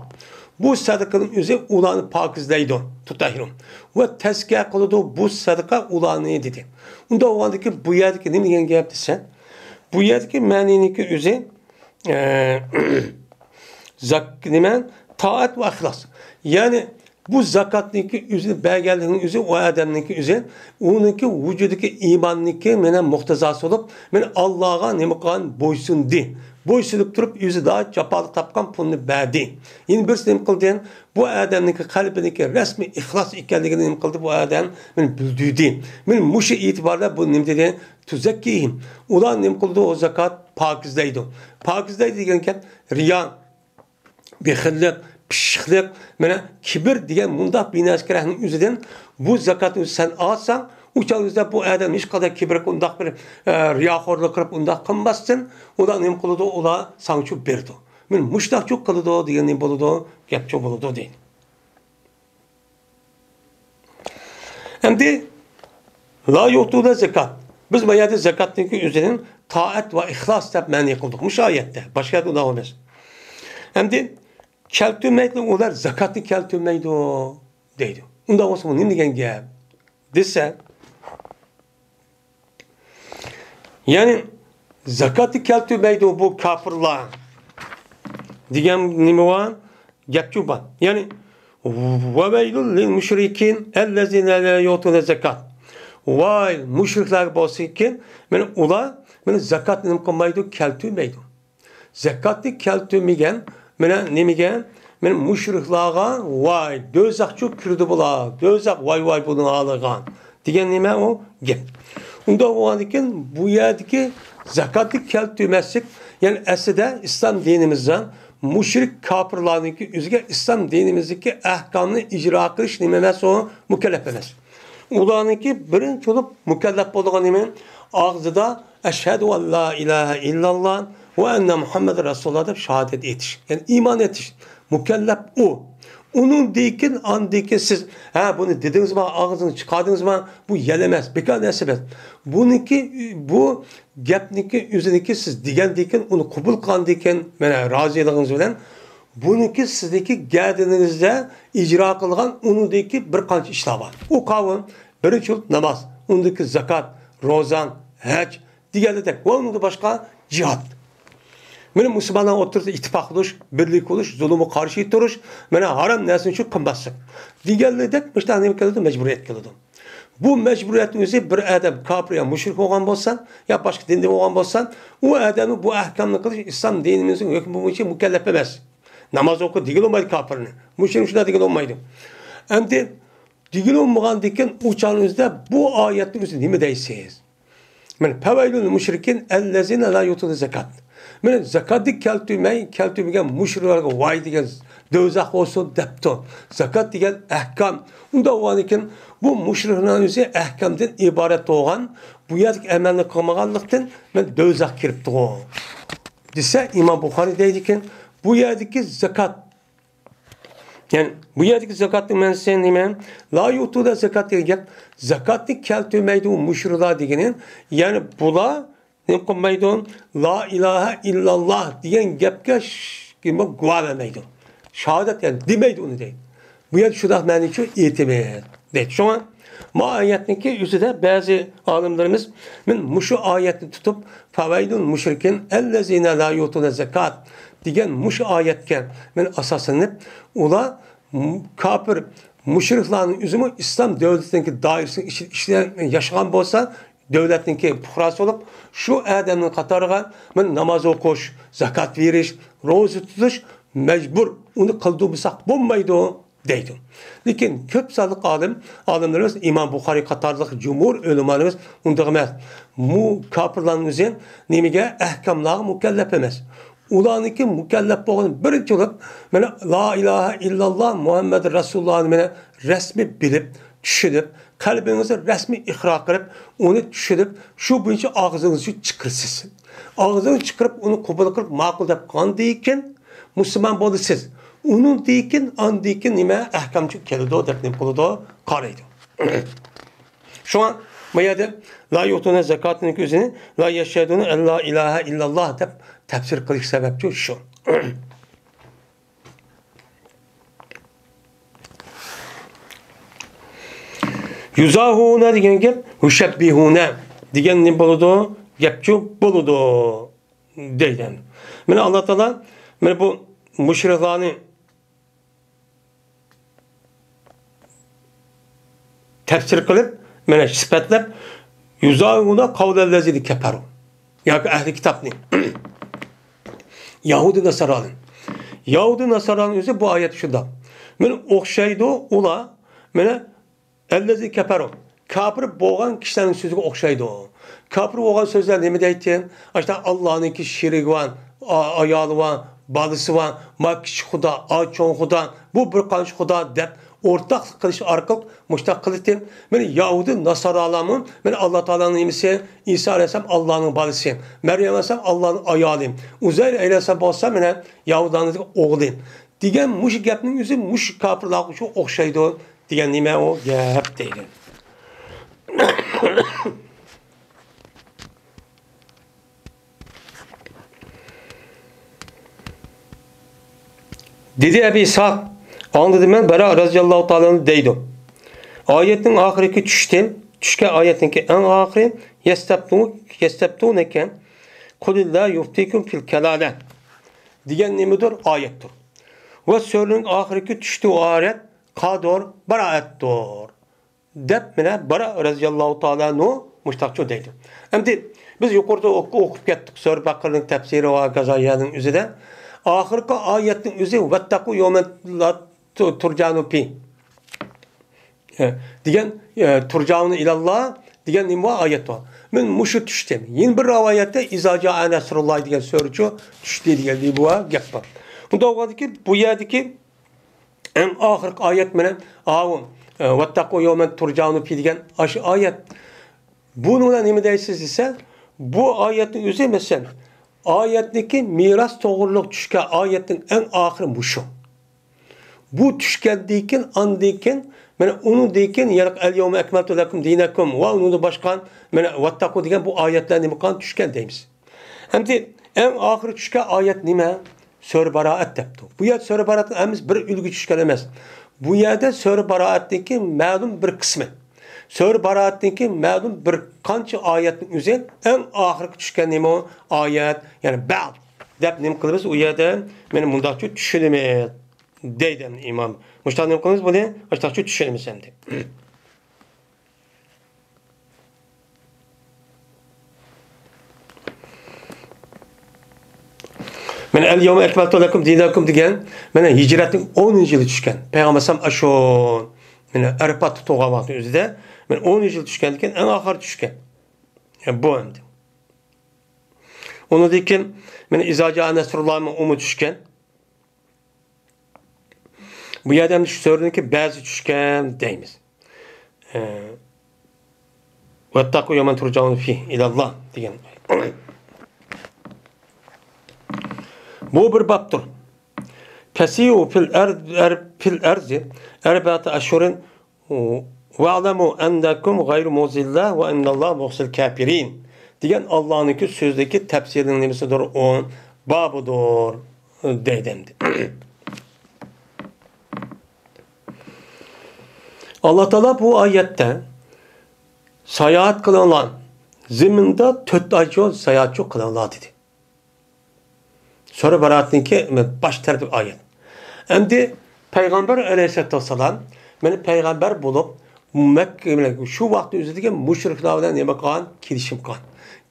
Bu sadaka'nın üzeri ulanı pakizleydi, tutahhirum. Ve tezkiye kılıdı bu sadaka ulanı dedi. Onda o andaki bu yerdeki ne mi yaptı sen? Bu yerdeki menindeki üzeri taat ve ihlas. Yani bu zakattaki üzeri belgelerinin üzeri o adamdaki üzeri onunki vücudaki imanniki menen muhtezası olup men Allah'a ne mıkan boysun di. Boysunlup durup yüzü daha çapalı tapkan pulunu verdi. Yine birisi ne kıldı? Bu adamdaki kalbindeki resmi ihlas ikenliğini ne kıldı? Bu adam beni büldüydü. Ben muşu itibarla bu ne dedi? Tuzakkihim. Ulan ne kıldı? O zakat pakizdeydi. Pakizdeydi diyenken riya, bihillik, pişiklik, kibir diyen mundak binaskerahının üzerinden bu zakatı sen alsan uçağınızda bu adam hiç kadar kibir undak bir riyakorluk kırıp undak kılmazsın. O da ne kılıdı? O da sançu berdi. Men muştak çok kılıdı diyen ne buludu? Gep çok buludu değil. Hem de la yoktu da zekat. Biz bayağı da zekattaki üzerinin taat ve ihlas da mani kıldık. Müşayette. Başka da olmaz. Hem de keltürmekle olar zakatı keltürmeydi o deydi. Onda olsa ne degen gep? Dese yani zakatı keltürmeydi o bu kafirler. Diyen nime var? Gepçu var. Yani وَوَيْلُ لِلْمُشْرِكِينَ اَلَّذِينَ لَا يُؤْتُونَ zekat. Vay müşrikler bolsayken ular zakat nime kılmaydı keltürmeydi. Zakatı keltürmegen nemigen müşriklerga vay dözakçu kürdü bula. Dözak vay bunu alırgan. Diyen nime o? Gep. Onda o andiken bu yerdeki zakatı keltürmezsek yani aslında İslam dinimizden müşrik kafirlarınki üzge İslam dinimizdeki ahkamını icra kılış nimemez o mükellef emez. Ulanınki birinci olup mükellef olduğun nimen ağzıda eşhedü en la ilahe illallah ve enne Muhammed Resulullah da şehadet etiş. Yani iman etiş. Mükellef o. Onun deyken andaki siz bunu dediniz mi ağzını çıkardınız mı bu yelemez. Bekar nesebet. Bununki bu gapniki üzerindeki siz deyken onu kabul kılan deyken razılığınız bilen bununki sizdeki geldiğinizde icra kılgan onundaki bir kanç işler var. O kavim birinci namaz, ondaki zakat, rozan, hac, diğerleri de. Onun da başka cihat. Mana musulmonlar o'rtasida ittifoq qilish, birlik qilish, zulmga qarshi turish, mana harom narsani shu qilmaslik. Deganlarda mana nima keladi, majburiyat keladi. Bu mecburiyetini o'zi bir adam kafir ya mushrik bo'lgan bo'lsa, ya boshqa dinda bo'lgan bo'lsa, u odamni bu ahkomni qilish islom dinimizning hukmi bo'yicha mukallaf emas. Namoz o'qi degan olmaydi kafirni. Mushrik shunday degan olmaydi. Endi degan olmagandan keyin u chog'ingizda bu oyatni o'zi nima deysiz? Mana fawailul mushrikin allazina la yutuna zakat. Mana zakatni keltirmagan mushriklarga voy degan do'zax olsun debdi. Zakat degan ahkom. Unda o'ganikin bu mushriklarning o'zi ahkomdan iborat bo'lgan, bu yerlik amalni qilmaganlikdan men do'zax kiribdi. Desa İmam Buxoriy deydikin, bu yerdagi zakat. Yani bu yerdagi zakatning ma'nosi nima? La yutuda zakat degan zakatni keltirmaydi mushriklar degani, ya'ni bular nima qilmaydi? La ilaha illalloh degan gapga kim guvohlanmaydi. Shahodat yani demaydi uni deydi. Bu yer shunday ma'nochi e'tibor deydi. Shunga bu oyatniki o'zida ba'zi olimlarimiz men mushu oyatni tutib fawaidul mushrikin allazina la yutuna zakat degan mushu oyatga men asoslanib ular kafir mushriklarning o'zimi islom davlatining doirasida yashagan bo'lsa, davlatningki fuqarosi bo'lib, shu odamning qatoriga men namoz o'qish, zakat berish, ro'za tutish mecbur, uni qildirmasak bo'lmaydi deydi. Lekin ko'p sonli olimlarimiz İmam Buxoriy qatorliq jumhur ulamolarimiz unday emas. Bu kafirlarning o'zi nimaga ahkomlarga mukallaf emas. Ularniki mukallaf bo'lgan birinchi bo'lib, mana la ilaha illalloh Muhammad Rasulullohni mana rasmi bilib, tushunib, qalbingizda rasmi iqror qilib, uni tushunib, shu bo'yicha og'zingizni chiqirsiz. Og'zingizni chiqirib, uni qabul qilib, ma'qul deb qandikin musulmon bo'lasiz. Onun deyikin, andikin nima ahkamchi keladi deb nima qiladi, qaraydi. Şu an bu yerda la yutuna zakatning o'zini la yashhaduna alla ilaha illalloh deb tafsir qilish sababchi shu. Yuzahuna degan gap hushabbihuna degan nima bo'ladi? Gapchi bo'ladi deydi. Mana Alloh taolo mana bu mushriklarni tefsir qilib, mana sifatlab yuzahuna qavlallazini kafaru. Yoki ahli kitobning Yahudi Nasaraning. Yahudi Nasaraning o'zi bu oyat shunda. Mana o'xshaydi ular, mana allazi kafaru. Kafir bo'lgan kishilarning so'ziga o'xshaydi. Kafir bo'lgan so'zlar nima deydi? Ashta Allohningki shirigi va ayoli va balisi va makkish xudo, cho'ng xudo, bu bir qancha xudo deb o'rtaqlik qilish orqali mushtaq qildi. Mana Yahudi Nasaralarning, mana Alloh taolaning nimasi, Isa alayhisalom Allohning balisi, Maryam alayhisalom Allohning ayoli, Uzayr alayhisalom bo'lsa mana Yahudilarning o'g'li. Degan mush gapning o'zi mush kafirlarga shu o'xshaydi degan nima o gap deydi. Dedi Ebu İshak, anladım ben, Bara razıyallahu ta'ala deydi. Ayetin ahireki düşke ayetinki en ahiri, yestebtuneke, kulillah yuftikum fil kelale. Diyen nemidir? Ayettir. Ve sörünün ahireki düştüğü ayet, kador, baraettir. Dep mine, Bara razıyallahu ta'ala no, müştakçı deydi. Şimdi biz yukarıda okup gittik, Sör Bakır'ın tefsiri ve Gazayyan'ın üzerinde. Ahirki ayetin özü vettaku yevmen la turcanu pi. Diyen turcanu ilallah diyen nima ayet var. Men muşu düştüm. Yeni bir rivayette iza ca'a nasrullah diyen sörçü düştü diyen bu gap var. Bunda vardı ki bu yerdeki en ahirki ayet menen avun vettaku yevmen turcanu pi diyen ayet. Bununla nima deysiz ise bu ayetin özü mesela ayetdeki miras to'g'riliq tushgan ayetning en ahiri bu shu. Bu tushgandikin andikin mana uni dekin ya'ni al-yawma akmaltu lakum dinakum va uni boshqa mana vattaqu degan bu oyatlar nima qan tushgan deymiz. Endi en ahiri tushgan oyat nima? Sura Baroat debdi. Bu yer Sura Baroatning amiz bir ulgu tushgan emas. Bu yerda Sura Baroatniki ma'lum bir qismi. Sura Baroatniki ma'lum bir qancha oyatning o'zi en ahirgi tushgan nima oyat, ya'ni ba'd deb nim qilamiz u yerda meni mundaqcha tushunamiz deydi imom. Mushta nim qilamiz buni mushtacha tushunamiz endi. Mana al-yawma akmaltu lakum dinakum degan mana hijratning 10-yili tushgan. Payg'ambar sam asho mana Arafat to'g'an vaqt o'zida men 10-yil tushgan ekan, eng oxir tushgan. Bu endi. Ondan keyin mana izoja nasrullohning umid tushgan. Bu yerda ham shu so'rniki ba'zi tushgan deymiz. Vattaqu yawman turja'un fi ilalloh degan. Bu bir babdır. Fesiyu fil arzi erba'ate aşhurin ve'lemu ennekum gayru muzillah ve ennallah muhsil kafirin degan Allah'ınki sözdeki tefsirinin nemisidir on babıdır deydemdi. Allah Teala bu ayette seyahat kılınan ziminde 4 ay yol seyahat çok kılınan dedi. Sonra Barat'ınki baş tarafı ayet. Endi Peygamber Aleyhisselatü Vesselam beni peygamber bulup Mekke'ye şu vakti özlediğim müşriklerden nime kılan kilişim kılan.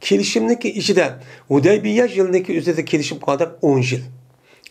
Kilişimdeki içinde Hudeybiye yılındaki özlediği kilişim kılan 10 yıl.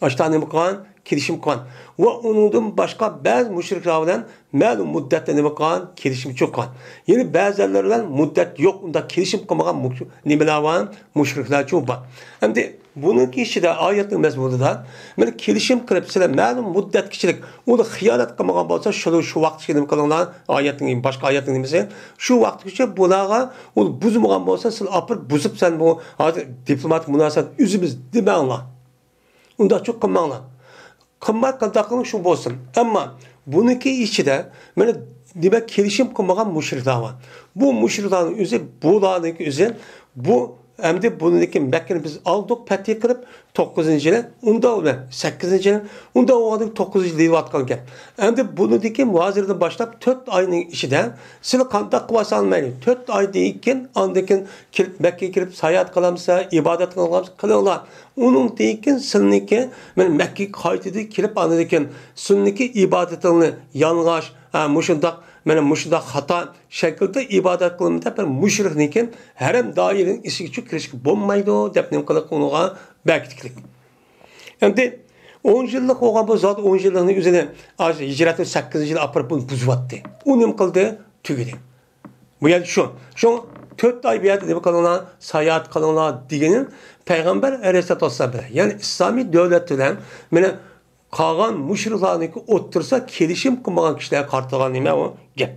Açtan nime kılan kilişim kılan. Ve onun başka bazı müşriklerden məlum müddette nime kılan kilişim çok kılan. Yani bazılarından müddet yok. Onda kilişim kılmayan nimeler var, müşrikler çok var. Endi bununki içinde ayetin mezmununda men kelişim qilib sizlar ma'lum muddat kichilik uni xiyonat qilmagan bo'lsa shu vaqt ichida nima qilinglar oyatning boshqa oyatning nimasi shu vaqtgacha bularga uni buzmagan bo'lsa siz apir buzib sen bu hozir diplomatik munosabat üzimiz demanglar unda çok qilmanglar qimmat qildaqing shu bo'lsin ammo buniki ichida mana demak kelishim qilmagan mushriklar var bu mushriklarning o'zi bularning o'zi bu Endi buniki Mekke'ni biz aldık, fethi qilib 9-yili, unda 8-yili, unda o 9-yil deyatgan gap. Endi buniki hozirdan boshlab 4 oyning ichida siz qanday qilib olmaydi. 4 oydan keyin andakin kelib Mekke'ga kirib sayohat qilamsa, ibodat qilinglar. Uning keyin sizniki men Mekke'ga qaytidi kelib andakin sizniki ibodatingni yalg'ash, mushundaq mana mushunda xato shaklda ibodat qilmada bir mushrikniki haram doiraning ichiga kirishga bo'lmaydi deb nim qilib unga bekitdik. Endi 10 yillik bo'lgan bu zot 10 yillikning o'zini hijratni 8-yil apirib buzyapti. U nim qildi tugidi. Bu yer shu 4 oy bu yerda nima qilinglar, sayohat qilinglar deganin payg'ambar alayhisolatu vassalam ya'ni islomiy davlat bilan mana qolgan mushriklarniki o'ttirsa kelishim qilmagan kishilar qartagan nima u gap.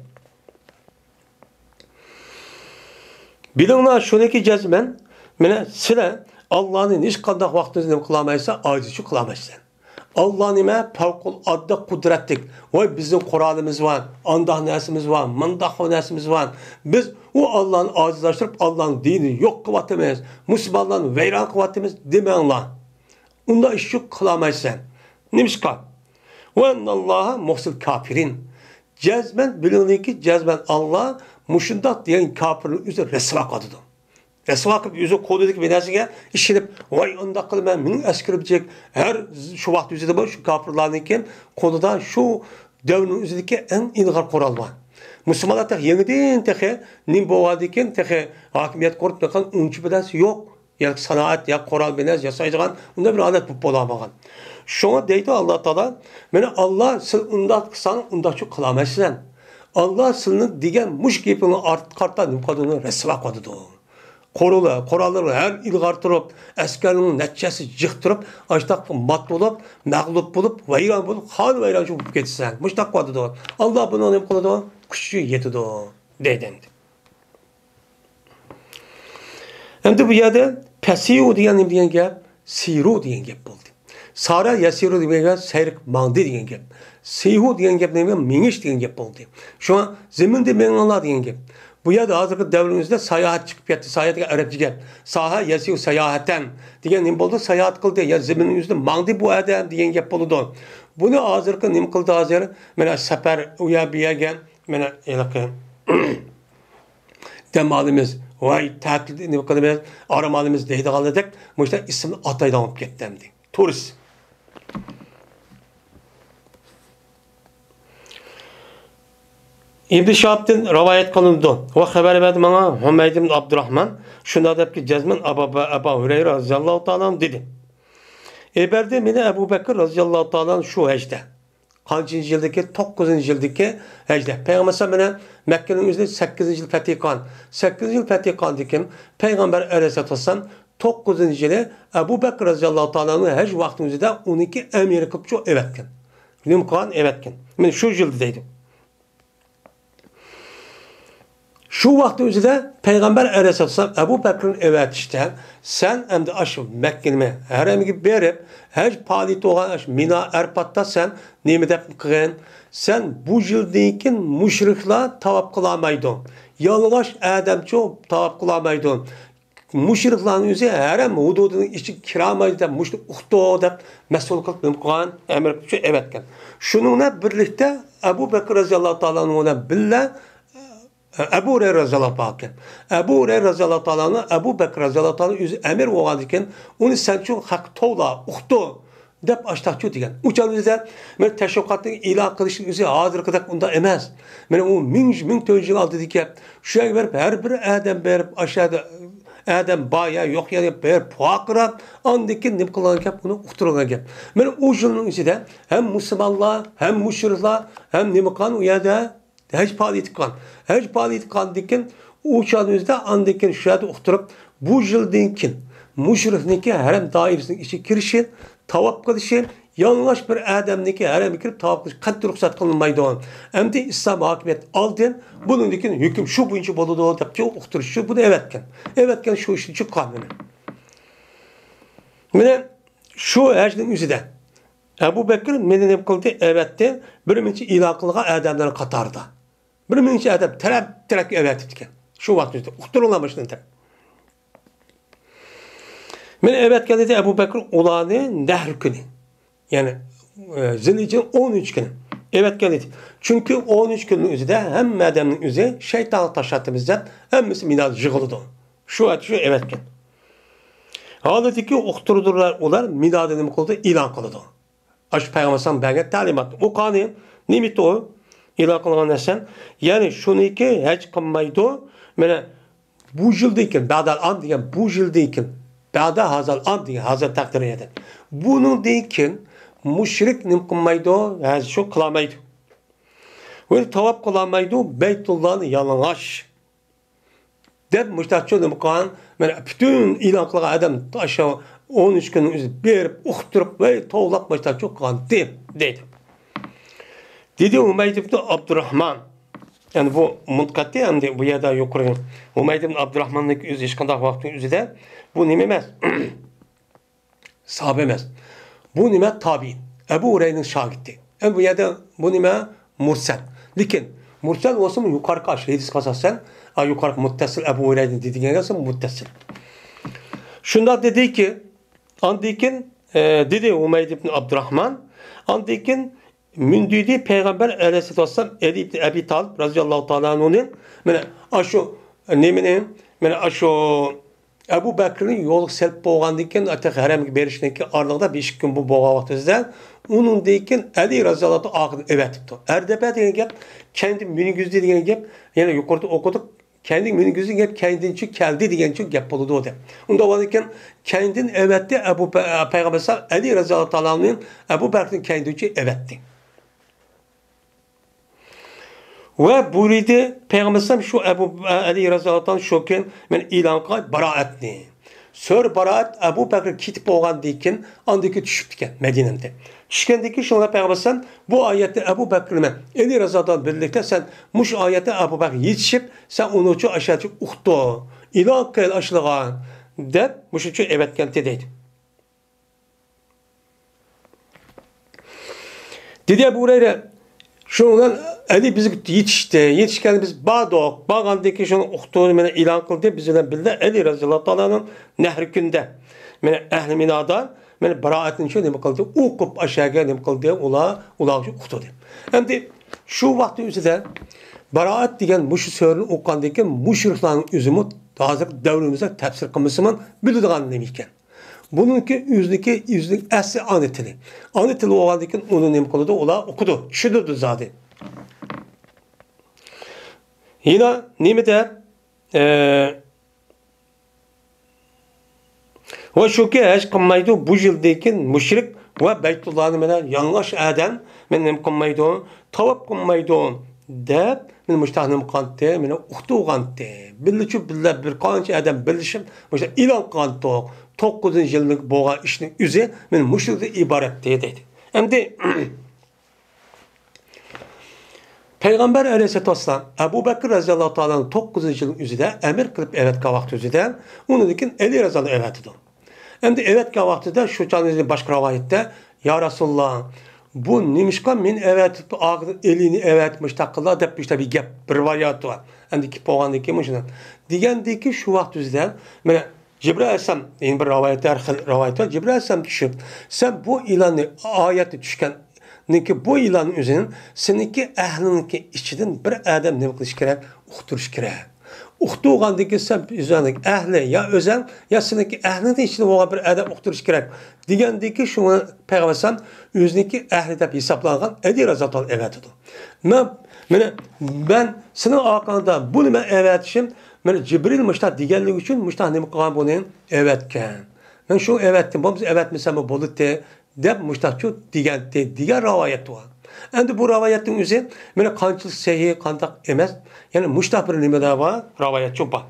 Bilinglar shuniki jazman mana sizlar Allohning hech qanday vaqtingizni qilolmaysa ojizlik qilolmaysiz. Allah nima favqulodda qudratlik. Voy bizning Qur'onimiz var, andoq narsamiz var, mundoq narsamiz var. Biz u Allohni ojizlashtirib Allohning dinini yo'q qilyapmiz. Musulmonlarni vayron qilyapmiz demanglar. Unda ish qilolmaysan. Nimishqa? Ve Allaha muhsil kafirin. Cezmen biliniki cezmen Allah muşundak diyen kafirin üzeri resva kadıdı. Resva kılıp yüzü kodudaki bir nesine işinip vay onda kılıp ben benim eskiripecek her şu vakti üzerinde bu şu kafirlarınki konuda şu devrin üzerindeki en ilgar kural var. Müslümanlar tek yeniden tehe nim boğadiken tehe hakimiyet kurup bakan unçu bedesi yok. Ya sanat ya kural benez ya sayacağın onda bir adet bu bulamagan. Şuna deydi Allah Teala, meni Allah siz undaq qilsan, undaq çok qilamazsan. Allah sizni degan mush gapini ortqarta nim qadını resva qadidi. Qoralari har ilg'ar turib, askarning natchasi jiqtirib, ashtaq mat bo'lib, mag'lub bo'lib, vayron bo'lib, xon vayron bo'lib ketsan. Mushtaq qadidi. Allah buni nim qiladi, kuchi yetadi, deydi. Endi bu yerda pasiyu degan gap, siru degan gap bo'ldi. Sara yasiru degan sayrik mangdi degan gap. Sihu degan gap nima? Mingish degan gap bo'ldi. Shu zaminda menglar degan gap. Bu yerda hozirgi davrimizda sayohat chiqib ketdi. Sayohatga arabcha gap. Saha yasiu sayohatan degan nima bo'ldi? Sayohat qildi. Ya zaminning o'zida mangdi bu adam degan gap bo'ldi. Buni hozirgi nima qildi hozir? Mana safar u yerga mana demalimiz, vay taklid ne kadar aramalimiz deydi qaldık. Bu işte ismini ataydan alıp ketdi. Turist. İbn Şahab'dan rivayet kılındı. O haber verdi bana Hümeyd ibn Abdurrahman. Şunda dep ki Cezmin Ebu Hureyre radıyallahu ta'ala dedi. Eberde meni Ebu Bekir radıyallahu ta'ala şu hecde. Kaçıncı yıldaki? 9. yıldaki hecde. Peygamber sana Mekke'nin üzerinde 8. yıl fethikan. 8. yıl fethikan dikim. Peygamber aleyhissalatü vesselam 9. yılı Ebu Bekir radıyallahu ta'ala'nın hec vaktimizde 12 emiri kılıp çok evetken. Bilim Kur'an evetken. Ben şu yıldaydım. Şu vakti üzerinde Peygamber aleyhisselam Ebu Bekir'in evet işte sen hem de aşı Mekke'ni herhangi gibi berip her paliti olan Mina Erpat'ta sen nimet yapın sen bu yıldayken müşrikla tavap kılamaydın. Yalnız Adem çok tavap kılamaydın. Müşriklerin üzerinde herhangi hududunun içi kiramaydı da müşrik uhtu da mesul kılıp mümkün emir evetken. Şununla birlikte Ebu Bekir radıyallahu ta'ala'nın billah Ebu Hureyre radıyallahu anh. Ebu Hureyre radıyallahu anh Ebu Bekir radıyallahu anh emir olgan iken onu sen çok hak tola uxtu dep açtakçı degen. Uçan bizde men teşekkatın ilah kılışın üzü hazır kıdak unda emez. Men o min tövcil aldı dike. Şuraya verip her bir adam verip aşağıda adam baya yok yani verip puakıra andaki nim kılan gap bunu uxturulan gap. Men o yılın içinde hem Müslümanlar hem müşrikler hem nimkan uyada Hec paliti kan. Hec paliti kan diken uçağınızda andiken şurada oturup bu yıl dinkin müşrikniki herem dairesinin içi kirişin tavap kılışın yanlış bir adamniki herem kirip tavap kılışın kat ruhsat kılınmaydı olan. Hem de İslam hakimiyet aldın bunun dikin hüküm şu boyunca bolu oldu yaptı oturuş şu bu da evetken. Evetken şu işin şu kanunu. Mene şu hecnin üzerinde Ebu Bekir meni kıldı evetti bir minci ilakılığa adamların katarda. Bir minci adam terek evet etken. Şu vaktimizde uxturulamıştın tek. Men evet dedi Ebu Bekir ulanı nehr günü. Yani Zilhicce'nin 13 günü. Evet dedi. Çünkü 13 günün üzerinde hem adamın üzeri şeytan taşattı bizden hem minaz jığılıdı. Şu evet gün. Halbuki ki uxturdurlar ular minadını kıldı ilan kıldı. Aş Peygamber'den belge talimat. O kanı nimit o ilan kılgan esen. Yani şunu ki hiç kılmaydı. Mene bu yıldayken, badal an diyen bu yıldayken, bada hazal an diyen hazal takdir eden. Bunun deyken müşrik nim kılmaydı, yani şu kılamaydı. Ve tavap kılamaydı, Beytullah'ın yalıngaş. Dep müştakçı nim kılan, mene bütün ilan kılgan adam aşağı 13 günün üzerinde berip, uxturup ve toğlak müştakçı kılan dedi. Dedi Hümeyd ibn Abdurrahman. Yani bu mutkati hem de bu yerde yukarı. Hümeyd ibn Abdurrahman'ın yüzü işkandak vaktin üzerinde bu nimemez. Sahabemez. Bu nime tabi'in. Ebu Hureyre'nin şagitti. Yani bu yerde bu nime mursel. Lakin mursel olsun mu yukarı karşı. Hadis kasasen yukarı muttasil Ebu Hureyre'nin dediğine gelsin muttasil. Şunda dedi ki andikin dedi Hümeyd ibn Abdurrahman andikin mündüdü Peygamber aleyhisselatü vesselam Ebi Talib radıyallahu ta'ala anhu'nun mene aşu nemine mene aşu Ebu Bekir'in yolu selp boğandıyken artık herhangi berişindeki arlıqda 5 gün bu boğa vaxtızda onun deyken Ali radıyallahu ta'ala evet tuttu. Erdebe degen gep kendi münigüzde degen gep yani yukarıda okuduk kendi münigüzde gep kendinçi keldi degen çok gep buludu o da. Onda varken kendin evetti Peygamber Ali radıyallahu ta'ala'nın Ebu Bekir'in kendinçi evetti. Ve buyurdu Peygamber şu Ebu Ali radıyallahu anh şoken men ilan kılay baraatni. Sör baraat Ebu Bekir kitip olgan deyken andaki düşüp diken Medine'de. Düşkendeki şuna Peygamber bu ayette Ebu Bekir'le Ali radıyallahu anh birlikte sen muş ayette Ebu Bekir yetişip sen onu uçu aşağı çık uhtu. İlan kıl aşılığa de muş uçu evet kenti deydi. Dedi Ebu Hureyre şundan Ali bizi yetişti. Yetişken biz bağdık. Bağandaki şunu uxtuğunu mene ilan kıldı. Bizden bildi. Ali radıyallahu anh'ın nehrikünde. Mene ehli minada mene baraatın şu ne kıldı? Okup aşağıya ne kıldı? Ula uxtudu. Hem de şu vakti üzerinde Baraat degan mushu so'rni o'qigandan keyin mushriklarning o'zimi hozir davrimizda tafsir qilmasam biladigan nima ekan. Bununki o'zining asli ona tili. Ona tili bo'lgandan keyin uni nima qiladi? Ular o'qidi, tushunadi zodi. Yana nima deb va shuki hech qilmaydi bu yildan mushrik va Baytullohni mana yanglış adam men nima qilmaydi, tavab qilmaydi deb men mushtahnim qanti, meni uqtuganti. Billichu billah bir qancha adam bilishim, o'sha e'lon qildi. 9-yillik bo'lgan ishning o'zi men mushrikdan iborat deydi. Endi Peygamber Aleyhisselatü Vesselam Ebu Bekir Raziyallahu Teala'nın 9-yılın üzerinde emir kılıp evet kavakti üzerinde onun için Ali Raziyallahu evet dedi. Hem de evet kavakti de şu canlı başka rivayette Ya Resulullah bu nimişka min evet elini evetmiş takılla dep işte bir gap bir rivayet var. Hem de ki poğandaki mişine. Digendeki şu vakit üzerinde böyle Cibril Aleyhisselam bir rivayet var. Cibril Aleyhisselam düşüp sen bu ilanı ayeti düşken ki bu ilanın üzerinin seninki ehlininki içinden bir adam ne kılış gerek? Uqtırış gerek. Uqtuğandaki sen üzerindeki ehli ya özel ya seninki ehlinin içinde olan bir adam uqtırış gerek. Digendeki şunu Peygamber özündeki ehli de hesaplanan Edi Razatol evet dedi. Ben senin akılda bunu ben evetişim. Ben Cibril müştah digenlik için müştah ne kılan bunun evetken. Ben şu evettim. Bu evet mesela bolu te deb müştahçı diğer rivayet var. Endi bu rivayetin özü meni qanchalik sahih, qanday emas, ya'ni müştah bir nimada var, rivayetçi bor.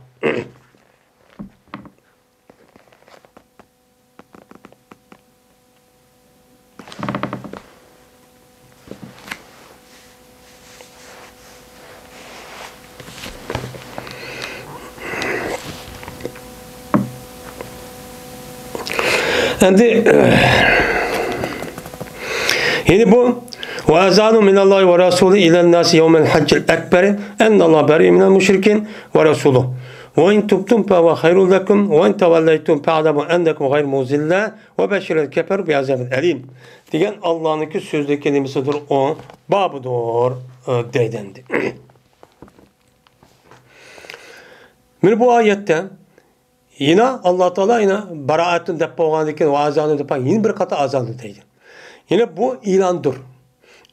Endi yani bu وَاَذَانُ مِنَ اللّٰهِ وَرَسُولُهُ اِلَى النَّاسِ يَوْمَ الْحَجِّ الْاَكْبَرِ اَنَّ اللّٰهَ بَرِيءٌ مِنَ الْمُشْرِكِينَ وَرَسُولُهُ وَاِنْ تُبْتُمْ فَهُوَ خَيْرٌ لَكُمْ وَاِنْ تَوَلَّيْتُمْ فَاعْلَمُوا أَنَّكُمْ غَيْرُ مُعْجِزِ اللّٰهِ وَبَشِّرِ الْكَافِرِينَ بِعَذَابٍ أَلِيمٍ Diyen Allah'ın sözdeki kelimesidir o babıdır deydendi. Bu ayette yine Allah Teala yine baraatın depo olandıkken o azanı depo yine bir kata azanı deydi. Yine bu ilandır.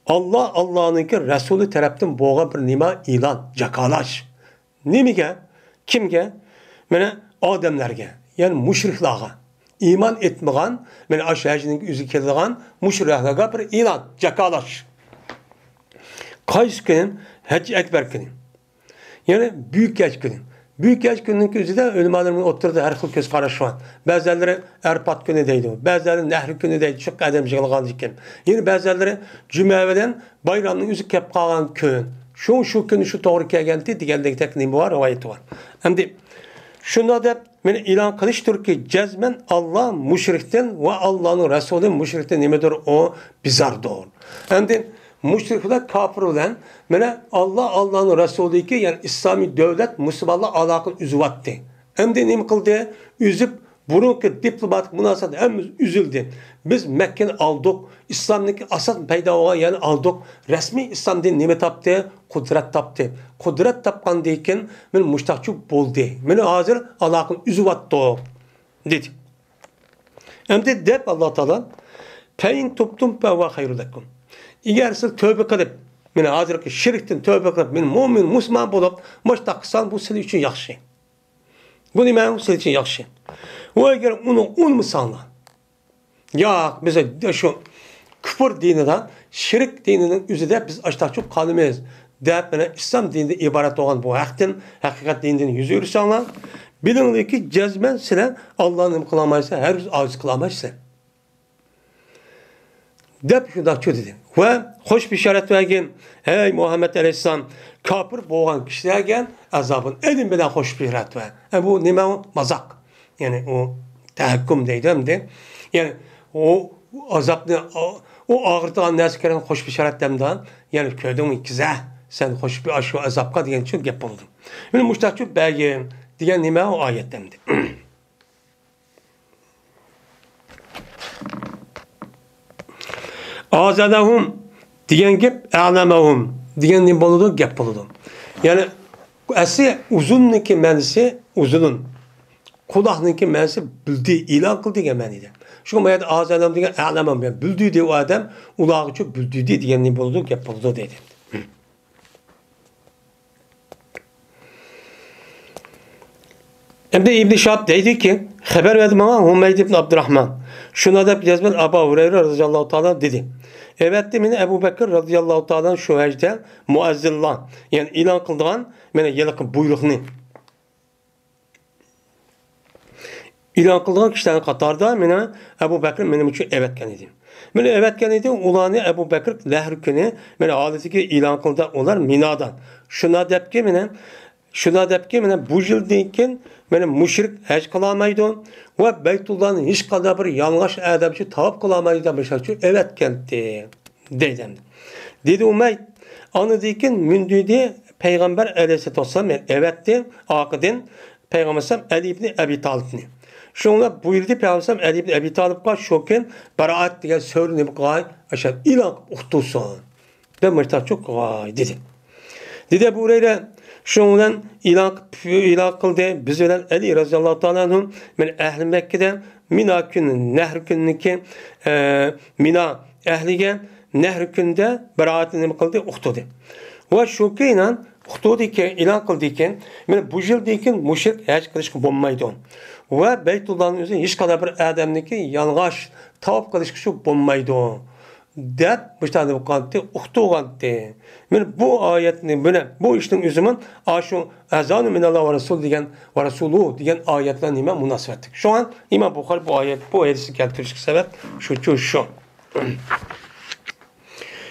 Allah'ınki Resulü tarafından boğan bir nima ilan, jakalaş. Nimige? Kimge? Mene adamlarga, yani müşriklarga, iman etmeyen, mene aşağıcının yüzü keldiğen müşriklarga bir ilan, jakalaş. Kays günün, Hacc Ekber günün. Yani büyük geç günün. Büyük geç günün gözü de ölümanların oturduğu her xil göz karşı var. Bazıları Erpat günü deydi. Bazıları Nehri günü deydi. Çok adam jığılgan iken. Yine bazıları Cümeveden bayramının üzü kep kalan gün. Şu günü şu doğru kelgenti digerdeki tekniği var, rivayeti var. Hem de şunda da men ilan kılıştır ki cezmen Allah müşrikten ve Allah'ın Resulü müşrikten nemedir o bizardır. Hem de müşrikler kafir olan mene Allah'ın Resulü ki yani İslami devlet Müslümanla alakalı üzüvattı. Hem de ne kıldı? Üzüp burunki diplomatik münasebet hem üzüldü. Biz Mekke'ni aldık. İslam'daki asas payda olan yani aldık. Resmi İslam din nime taptı? Kudret taptı. Kudret tapkan deyken men müştakçı buldu. Mene hazır alakalı üzüvattı dedi. Hem de dep Allah Teala peyin tuptum pe ve hayrulekum. Eğer siz tövbe kılıp, meni hazırki şirkten tövbe kılıp, men mümin, Müslüman bulup, müştak kılsan bu sizin için yaxşı. Bu nime sizin için yaxşı. O eğer onu unutmasanlar, ya bize şu küfür dininden, şirk dininin üzerinde biz açtıkça kalmayız. Deyip bana İslam dininde ibaret olan bu hakikat dininden yüzü yürüsanlar, bilin ki cezmen silen Allah'ın kılamaysa, her yüz ağız kılamaysa. Dep şundakçı dedi. Ve hoş bir işaret vergin. Hey Muhammed Aleyhisselam kafir boğan kişilergen azabın edin bilen hoş bir işaret ver. Bu nime o? Mazak. Yani o tahakküm deydim de. Yani o azap o ağırtılan neyse hoş bir işaret demden. Yani köydün ikize sen hoş bir aşı azapka diyen çok gep oldu. Yani müştakçı belge diyen nime o ayet demdi. Azadahum diyen gep a'lamahum diyen ne boludu gep boludu. Yani asli uzunniki ma'nosi uzunun. Quloqniki ma'nosi bildi, e'lon qildi degan ma'noda. Shu mayda azadam degan a'lamam ben. Bildi deb odam uloq uchun bildi degan ne bo'ldi, gap bo'ldi dedi. Endi İbn Şahab deydi ki, xabar verdi bana Humayd ibn Abdurrahman. Şuna deb yazmel Abu Hureyre radıyallahu ta'ala dedi. Evet de meni Ebu Bekir radıyallahu ta'ala şu hecde muazzillah. Yani ilan kıldıgan meni yılıkı buyruqni. İlan kıldıgan kişilerin katarda meni Ebu Bekir benim için evetken idi. Meni evetken idi. Ulanı Ebu Bekir lehr günü meni adeti ilan kıldı onlar minadan. Şuna deb ki meni bu yıldayken meni müşrik hec kılamaydı ve Beytullah'ın hiç kadar bir yanlış adamcı tavap kılamaydı demişler. Evet kendi dedim. Dedi Umeyd anı deyken mündüydü Peygamber aleyhisselatü vesselam evetti akıdın Peygamber sallam Ali ibn Abi Talib'ni. Şunla buyurdu Peygamber Ali ibn Abi Talib'e şoken baraat diye sörünü qay aşağı ilan uxtusan. Demişler çok qay dedi. Dedi bu Hureyre şundan ilan kıldı. Biz ölen Ali radıyallahu ta'ala anhum men ehli Mekke'de Mina günü, nehr günündeki Mina ehlige nehr günde beraatini kıldı, uxtudu. Ve şokeyle uxtudu ki ilan kıldı ki men bu yıldayken müşrik hiç kılışkı bulmaydı. Ve Beytullah'ın özü hiç kadar bir adamdaki yanlış tavap kılışkı bulmaydı. Dep müştahane bu kanıtı uxtuğandı. Men bu ayetini böyle bu işin üzümün aşu ezanı minallah ve Resul diyen ve Resulü diyen ayetlerine nime münasebettik. Şu an İmam Bukhari bu hadisi keltirişki sebep şu.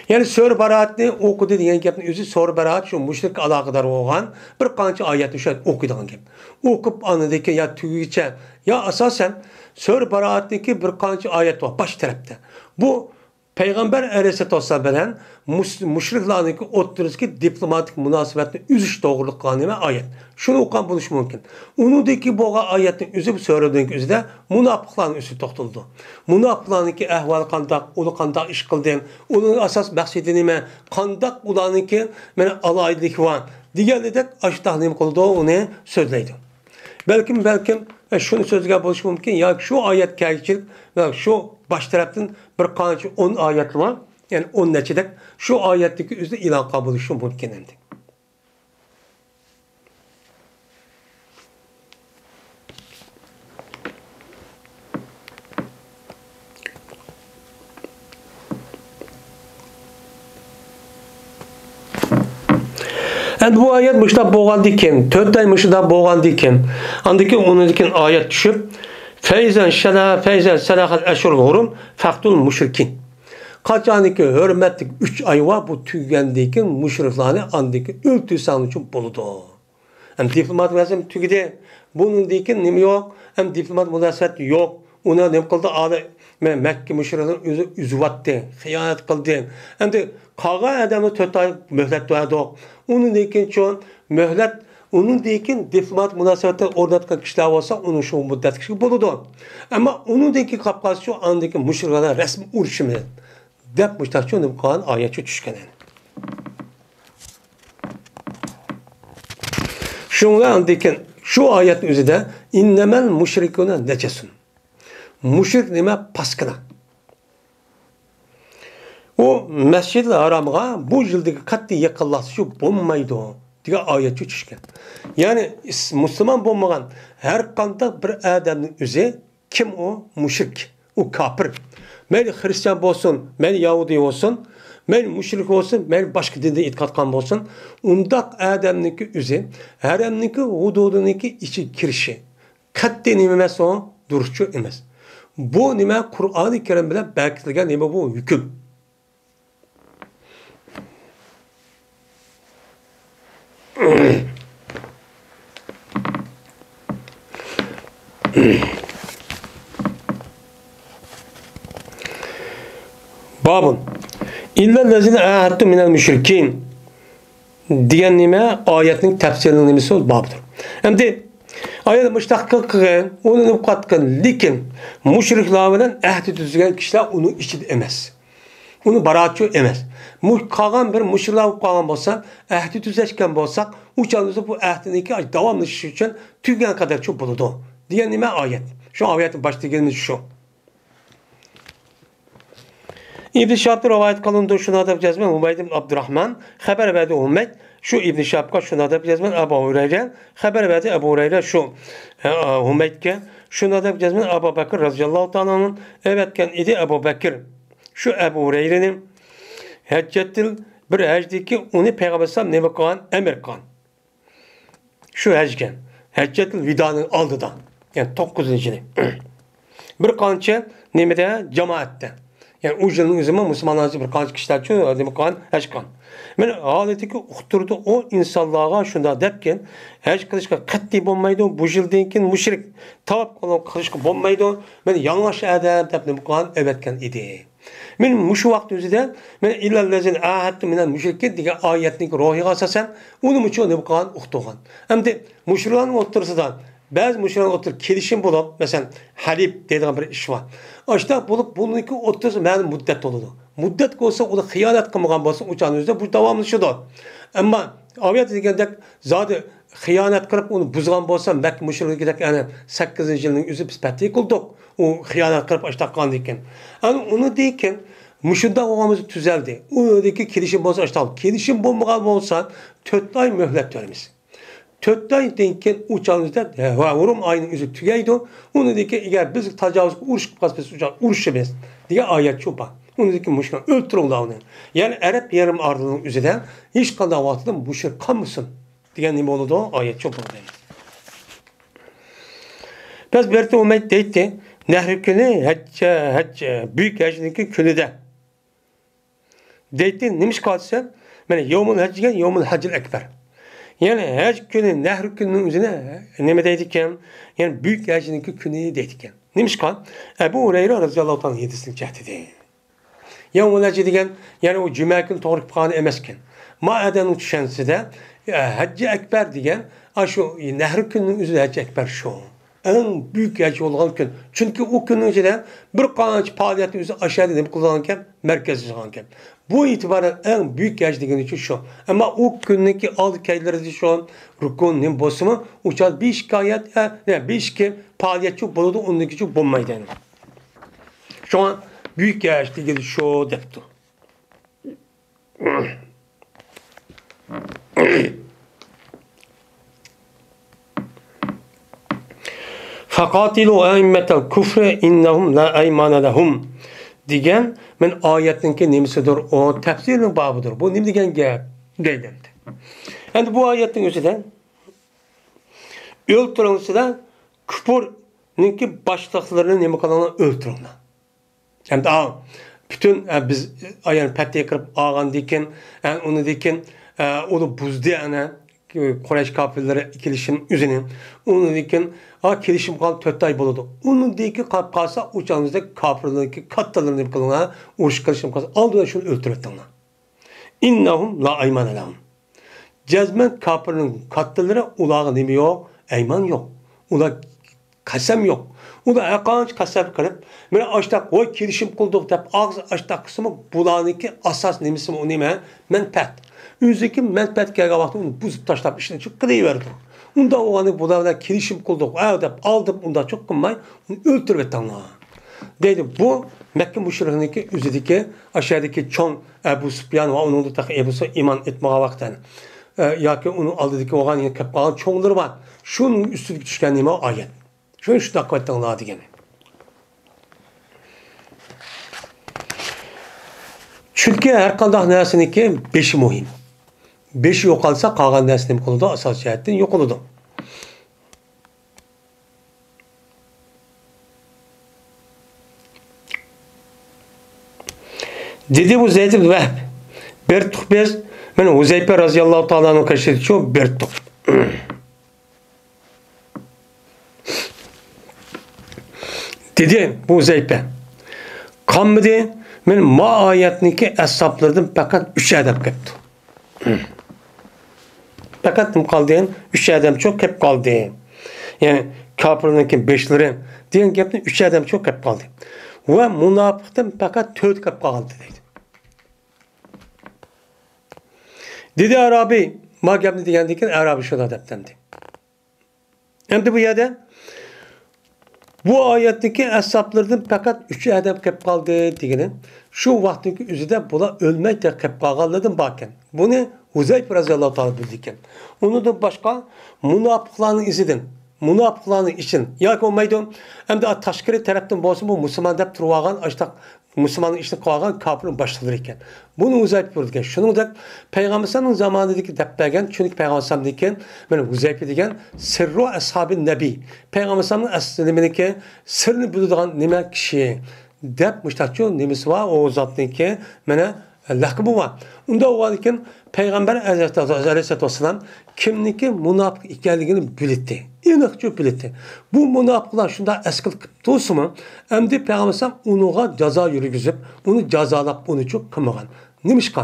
Yani Sör Baraat'ni okudu diyen gapning özü Sör Baraat şu müşrik alaqadar olgan bir qancha oyatni şu o'qiydigan gap. O'qib anadagi ya tugicha ya asosan Sör Baraat'niki bir qancha oyat bor bosh tarafda. Bu Peygamber aleyhisselatü vesselam bilen müşriklarniki o'ttirisiki diplomatik munosabatni uzish to'g'riliq qilgan oyat. Shuni o'qigan bo'lishi mumkin. Unidagi bo'lgan oyatning o'zi bu so'rovning o'zida munofiqlarning o'zi to'xtaldi. Munofiqlarniki ahvoli qandoq, uni qandoq ish qildi, uning asos maqsadi nima, qandoq ularniki mana aloyidlik va deganidek ashtax nima qildi, uni so'zlaydi. Balkim shuni so'zga bo'lishi mumkin yoki shu oyat kaychilik va shu bosh tarafdan bir qancha 10 oyat var. Yani 10 neçedek şu ayetteki üzere ilan kabul şu mümkün endi. Endi bu ayet müştab boğandı iken, 4 ay müştab boğandı iken, andaki onun iken ayet düşüp Feyzen selahal eşhurul hurum faktul müşrikin. Kaçaniki hürmetlik 3 ay var bu tügendeki müşriklarni andaki öldürsen için buludu. Hem diplomat vazim tügede bunun dikin nimi yok, hem diplomat münasebet yok. Ona ne kıldı adı Mekke müşriklerin üzüvattı, hıyanet kıldı. Hem de kağa adamı 4 ay mühlet verdi. Onun dikin çoğun mühlet onun dikin diplomat münasebetler orada kişiler olsa onun şu müddet kişi buludu. Ama onun dikin kapkası şu andaki müşriklerle resmi uğraşımı. Dep müştakçı kalan ayetçi düşkenen. Şunla andaki şu ayetin üzerinde innemel müşrikuna necesun. Müşrik nime paskına. O Mescid-i Haram'a bu yıldaki katli yakınlaşışı bulmaydı diye ayetçi düşken. Yani Müslüman bulmayan her kanda bir adamın üzeri kim o? Müşrik. O kafir. Meyli Hristiyan olsun, meyli Yahudi olsun, meyli müşrik olsun, meyli başka dinde itikat kan olsun. Undak adamniki üzeri, haremniki hududuniki içi kirişi. Katli nimemesi o duruşçu emez. Bu nime Kur'an-ı Kerim bile belirtilgen nime bu hüküm. Babun İllellezine ahadtu minel müşrikin diyen nime ayetinin tefsirinin nimesi o babdır. Hem de ayet müştakkı kılın, onun katkın, lekin müşrikler bilen ahdi düzgen kişiler onu içi emez. Uni baratçı emas. Qolgan bir mushrilar qolgan bo'lsa, ahdi tuzashgan bo'lsak, o'shanizda bu ahdiniki davomlashishi uchun tugagan qadar cho'p bo'ladi. Degan nima oyat? Shu oyatning boshidagimiz shu. İbn Şahab'da rivayet kılındı şuna da cezmen Umeyd ibn Abdurrahman haber verdi Umeyd şu İbn Şahab'a şuna da cezmen Ebu Hureyre haber verdi Ebu Hureyre şu Umeyd'ke şuna da cezmen Ebu Bekir radıyallahu ta'ala'nın evetken idi Ebu Bekir şu Ebu Hureyre'nin heccetil bir hecdeki onu Peygamber sallallahu aleyhi ve sellem emir kılan şu hecgen heccetil vidanın aldıdan yani 9. bir kança nemede cemaatte yani o yılın üzerinde Müslümanlar bir kaç kişiler çoğu demek heşkan. Men haletiki uqturdu o insanlığa şunda depken heş kılışka katli olmaydı bu yıldan keyin müşrik tavap kılışka olmaydı men yanlış adam dep demek evetken idi. Men muşu vaqt özüde men illallezin ahadtu minel müşrikin degan oyatning ruhiga asosan uni mucho demek uqtugan. Hamda müşriklarning o'rtasidan bazı müşriklar otur kelishim bo'lib, masalan, halib deydigan bir ish bor. Ashta bo'lib, buniki o'rtasi ma'lum muddat bo'ladi. Muddat bo'lsa, uni xiyonat qilmagan bo'lsa, o'shanizda bu davomlashadi. Ammo oyat degandek zodi xiyonat qilib uni buzgan bo'lsa, Makka mushrikligidek ana 8-yilning o'zi biz patli qildik. U xiyonat qilib ashtaqan ekan. Ana uni deyken mushunda o'g'amiz tuzaldi. Uniki kelishim bo'lsa, ashta kelishim bo'lmagan bo'lsa, 4 oy muhlat beramiz. 4 aydan keyin uçağımızda Rum ayının üzü tügeydi. Onu dedi ki eğer biz tacavüz uruş biz uruşumuz diye ayet çoba. Onu dedi ki müşrik öldürün onu. Yani Arap yarım ardının üzerinden hiç kadar vaxtında müşrik kalmasın diye ne oldu ayet çoba dedi. Biz bir de Umeyd deydi. Nehr günü hacca büyük hacındaki günü de. Deydi neymiş kalsa? Yani yevmul haccigen yevmul haccil ekber. Yani her günün, nehr gününün üzerine ne deydikken, yani büyük hacındaki günü deydikken. Neymiş kan? Ebu Hureyre radıyallahu ta'ala yedisini cehdedi. Yani o hacı degen, yani o cuma günü doğru kanı emesken. Ma'aden uçuşansı da, Haccı Ekber degen, şu nehr gününün üzerine Haccı Ekber şu. En büyük hacı olan gün. Çünkü o günün üzerine bir kanıcı faaliyeti üzerine aşağıda demek kullanırken, merkezsiz kullanırken. Bu itibaren en büyük hacı degen için şu. Ama o gündeki aldı kayıtları şu an rukunun bozumu uçar bir şikayet, yani bir şikayet faaliyet çok buludu, ondaki çok bulmaydı. Yani. Şu an büyük hacı degen şu deptu. Fakatilu a'immetel kufre innahum la aymana lahum degan men oyatninki nimasidir o tafsirning bobidir. Bu nima degan gap deydi. Endi bu oyatning o'zida o'ltiringizlar kufrninki boshliqlarini nima qilinglar o'ltiringlar. Endi bütün biz ayani patya kirib olgandan keyin uni dekin uni buzdi ana Quraysh kafirlari kelishim o'zini uni dekin kelishim qolib 4 oy bo'ladi. Uni deyki qolsa o'chanizda kafirlarniki kattalarni nima qilinglar, urush qilishim qolsa oldindan shuni o'ltiribdinglar. Innahum la aymana lahum. Jazman kafirning kattalari ularga nima yo'q, ayman yo'q. Ular qasam yo'q. Ular aqanch qasam qilib, men ashtaq voy kelishim qildik deb og'iz ashtaq qismi bularniki asos nimasi u nima? Manfaat. O'ziki manfaat kelgan vaqtda uni buzib tashlab ishni cho'q qilaverdi. Unda o'g'ani bularga kelishim qildik, deb oldim, unda cho'q qilmay uni o'ltirib etdinglar. Deydi bu Makka mushrikniki o'zidagi aşağıdaki cho'ng Abu Sufyan va uning taqi Ebusi iymon etmagan vaqtdan yoki uni oldidagi o'g'ani kelib qolgan cho'nglar bor. Shuning ustiga tushgan nima oyat. Shuni shunday qilayotdinglar degani. Chunki har qanday narsaniki beshi muhim. Beshi yo'qolsa qolgan narsa nima qiladi? Asosiy jihatdan yo'qoladi. Dedi bu Zeyd ibn Vahb. Bir biz men Huzeyfe radıyallahu ta'ala'nın kaşıdı şu bir tuk. Dedi bu Huzeyfe. Kammidi men ma ayetniki ashoblardan fakat 3 adam ketdi. Fakat kim kaldı? 3 adam çok kep kaldı. Yani kafirlarniki 5'leri diyen gapni 3 adam çok kep kaldı. Ve münafıktan fakat 4 kep kaldı dedi. Dedi Arabi, ma gapni degandan keyin Arabi shuna debdi. Endi bu yerda bu oyatdagi ashablardan faqat 3 odam kelib qoldi degani. Shu vaqtdagi o'zida bular o'lmaydi qilib qolganlardan bor ekan. Buni Huzayf roziyallohu taolo bildi ekan. Undan boshqa munofiqlarning izidan, munofiqlarning için yoki olmaydi. Endi tashqari tarafdan bo'lsa bu musulmon deb turib olgan, ashtaq musulmonning ishini qilgan kofirning boshliqlari ekan. Buni Huzayf bildi ekan. Shuningdek payg'ambar sollallohu zamonidagi deb bergan, chunki payg'ambar sollallohu mana Huzayf degan sirru ashabin nabiy. Payg'ambar sollallohu asliminiki sirni biladigan nima kishi deb mushtaqchu nimasi va o zotniki mana laqabi var. Unda o ekan payg'ambar alayhissalom kimniki munofiq ekanligini bildi. Aniqcha bildi. Bu munofiqlar shunda askil qilib to'simi, endi payg'ambar unuga jazo yurgizib, uni jazolab uni cho'q qilmagan. Nimishqa?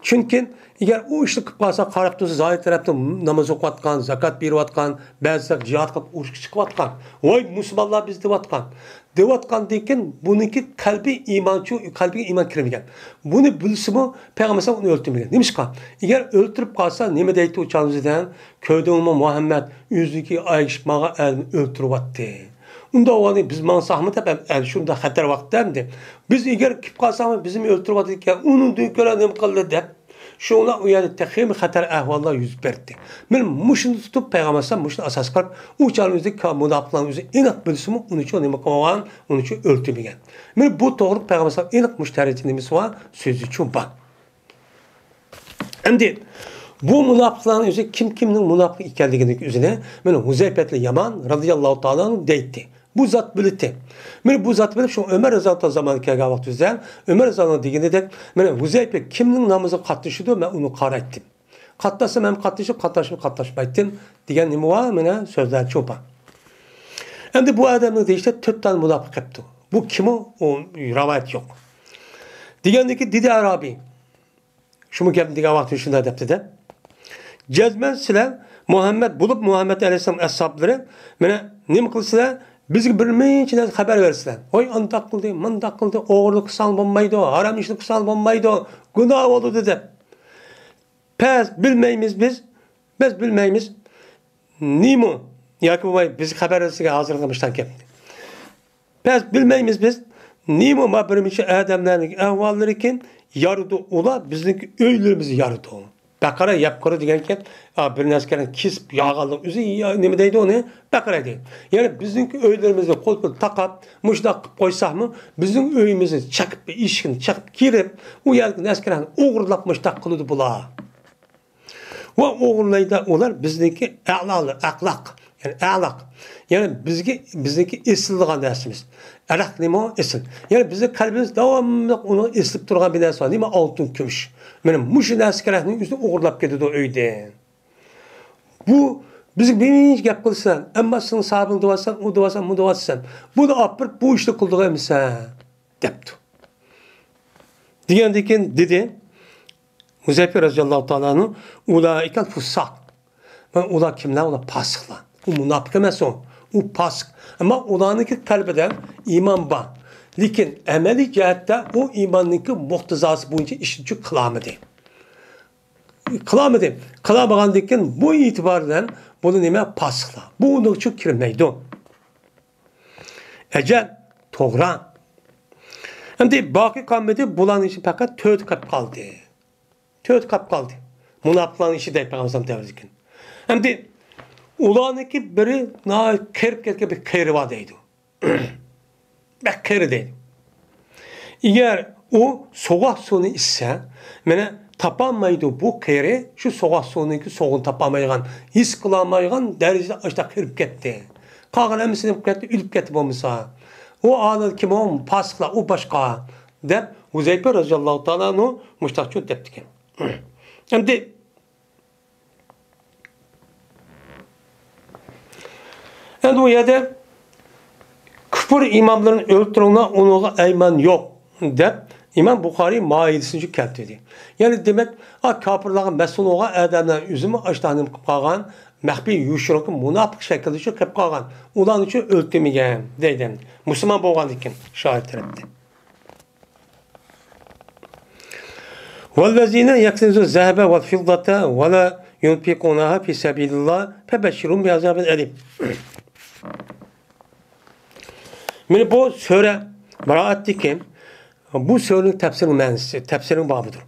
Chunki agar u ishni qilib qolsa, qarab tursa, zohir tarafdan namoz o'qiyotgan, zakot berayotgan, ba'zida jihad qilib urushga chiqayotgan. Voy musulmonlar biz deyotgan. Deyotgandan buniki qalbi iymonchi, qalbiga iymon kirmagan. Buni bilsimi, payg'ambar uni o'ltirmagan. Nimishqa? Agar o'ltirib qolsa, nima deydi u chanzidan? Ko'dingmi Muhammad o'ziki ayishmaga o'ltiryapti. Unda o'g'ani biz mansahmi deb shunda xatar vaqtda biz agar kelib qolsam bizim o'ltiryapti ekan, uni ko'ra nima qildi deb shuna u yerda taxim xatar ahvollar yuz berdi. Men mushuni tutib payg'ambar mushuni asos qilib u chalimizdagi munofiqlarni o'zi aniq bilsimi, uni uchun nima qilgan, uni uchun o'ltirmagan. Men bu to'g'ri payg'ambar aniq mushtariji nimasi va so'zi uchun bor. Endi bu munofiqlarning o'zi kimning munofiq ekanligini o'zini mana Huzayfatli Yaman radhiyallohu ta'ala deydi. Bu zat bildi. Men bu zat bilib, şu Ömer Raziyallohu zamanı kelgan vaqtida Ömer Raziyallohu deganidek, mana Huzayfa kimning namoziga qatnashdi, men uni qaraydim. Qatnasa men qatnashmaydim degan nima va mana so'zlar cho'pa. Endi bu odamning deyishda 4 ta munofiq qilibdi. Bu kim o rivoyat yo'q. Degandiki dedi Arabi. Shuni gap degan vaqtda shunday debdi-da. Jazman sizlar Muhammed bulup Muhammed Aleyhisselam ashablari mana nima qilsalar bizga bir necha narsa xabar bersinlar. Voy undaq qildi, mundaq qildi, o'g'irlik qilsa bo'lmaydi, harom ishni qilsa bo'lmaydi, gunoh bo'ldi deb. Pes bilmaymiz biz bilmaymiz. Nima? Yoki voy biz xabar berishga hozir qilmishdan keldi. Pes bilmaymiz biz. Nima ma bir necha odamlarning ahvollari kim yardı ular bizniki uylarimizni yardı. Bakara yapqara deganki, bir narsalarni kesib yog'anlik o'zi nima deydi uni? Bakara deydi. Ya'ni bizniki uylarimizni qo'l taqab, mushdaq qilib qo'ysakmi, bizning uyimizni chaqib, eshikni chaqib kirib, u yerga narsalarni o'g'irlab mushdaq qiladi bular. Va o'g'irlaydi ular bizniki aqloq, ya'ni aqloq. Yani bizniki esildigan dersimiz. Aqloq nima esil. Yani bizning qalbimiz davomli uni eslib turgan bir narsa, nima oltin, kumush. Mana mushu narsalarning o'zini o'g'irlab ketadi uydan. Bu bizga birinchi gap qilsan, ammo sen sabr devasan, u devasan, bu devasan. Buni olib bu ishni qildirmaysan, debdi. Degandan keyin dedi Huzayfa roziyallohu ta'olani ulaika fusaq. Ular kimlar? Ular fasiqlar. U munofiq emas o. U fasiq. Ammo ularning qalbida iymon bor. Lekin amaliy jihatda u iymonning muqtazosi bo'yicha ishni qilmadi. Qilmagandan keyin bu e'tibordan buni nima fasiqlar. Bu uning uchun kirmaydi. Ajal to'g'ri. Endi boqiy qolmadi, bularning ishi faqat 4 qilib qoldi. 4 qilib qoldi. Munofiqlarning ishi deb payg'ambar davrida. Endi ularniki biri kirib ketgan bir qiyri var deydi. Bak qiyri deydi. Eğer o soğuk suyunu içse, mana tapanmaydı bu qiyri, şu soğuk suyuniki soğuğunu tapanmaygan, his qılamaygan derecede aşta qirib ketdi. Qağın emisini ketdi, ülüp ketdi bo'lmasa. O anı kim o? Pasıqlar, o başqa. Deb Huzayfa roziyallohu ta'olani mushtaqchu debdi. Endi o yerde küfür imamların öldürüğüne onuğa eyman yok deb İmam Bukhari maidesini keltirdi. Yani demek kafirlarga mesul olan adamlar üzümü açtanım qilib mahbi yuşruq munofiq shaklda shu qilib qolgan. Ular uchun o'ltirmagan deydi. Musulmon bo'lgan ekan shoir tarafda. وَالَّذ۪ينَ يَكْنِزُوا الذَّهَبَ وَالْفِضَّةَ وَلَا يُنْفِقُونَهَا فِي سَب۪يلِ اللّٰهِ فَبَشِّرْهُمْ بِعَذَابٍ أَلِيمٍ. Şimdi bu söre Baraat'taki bu sörenin tefsirin mənisi, tefsirin babıdır.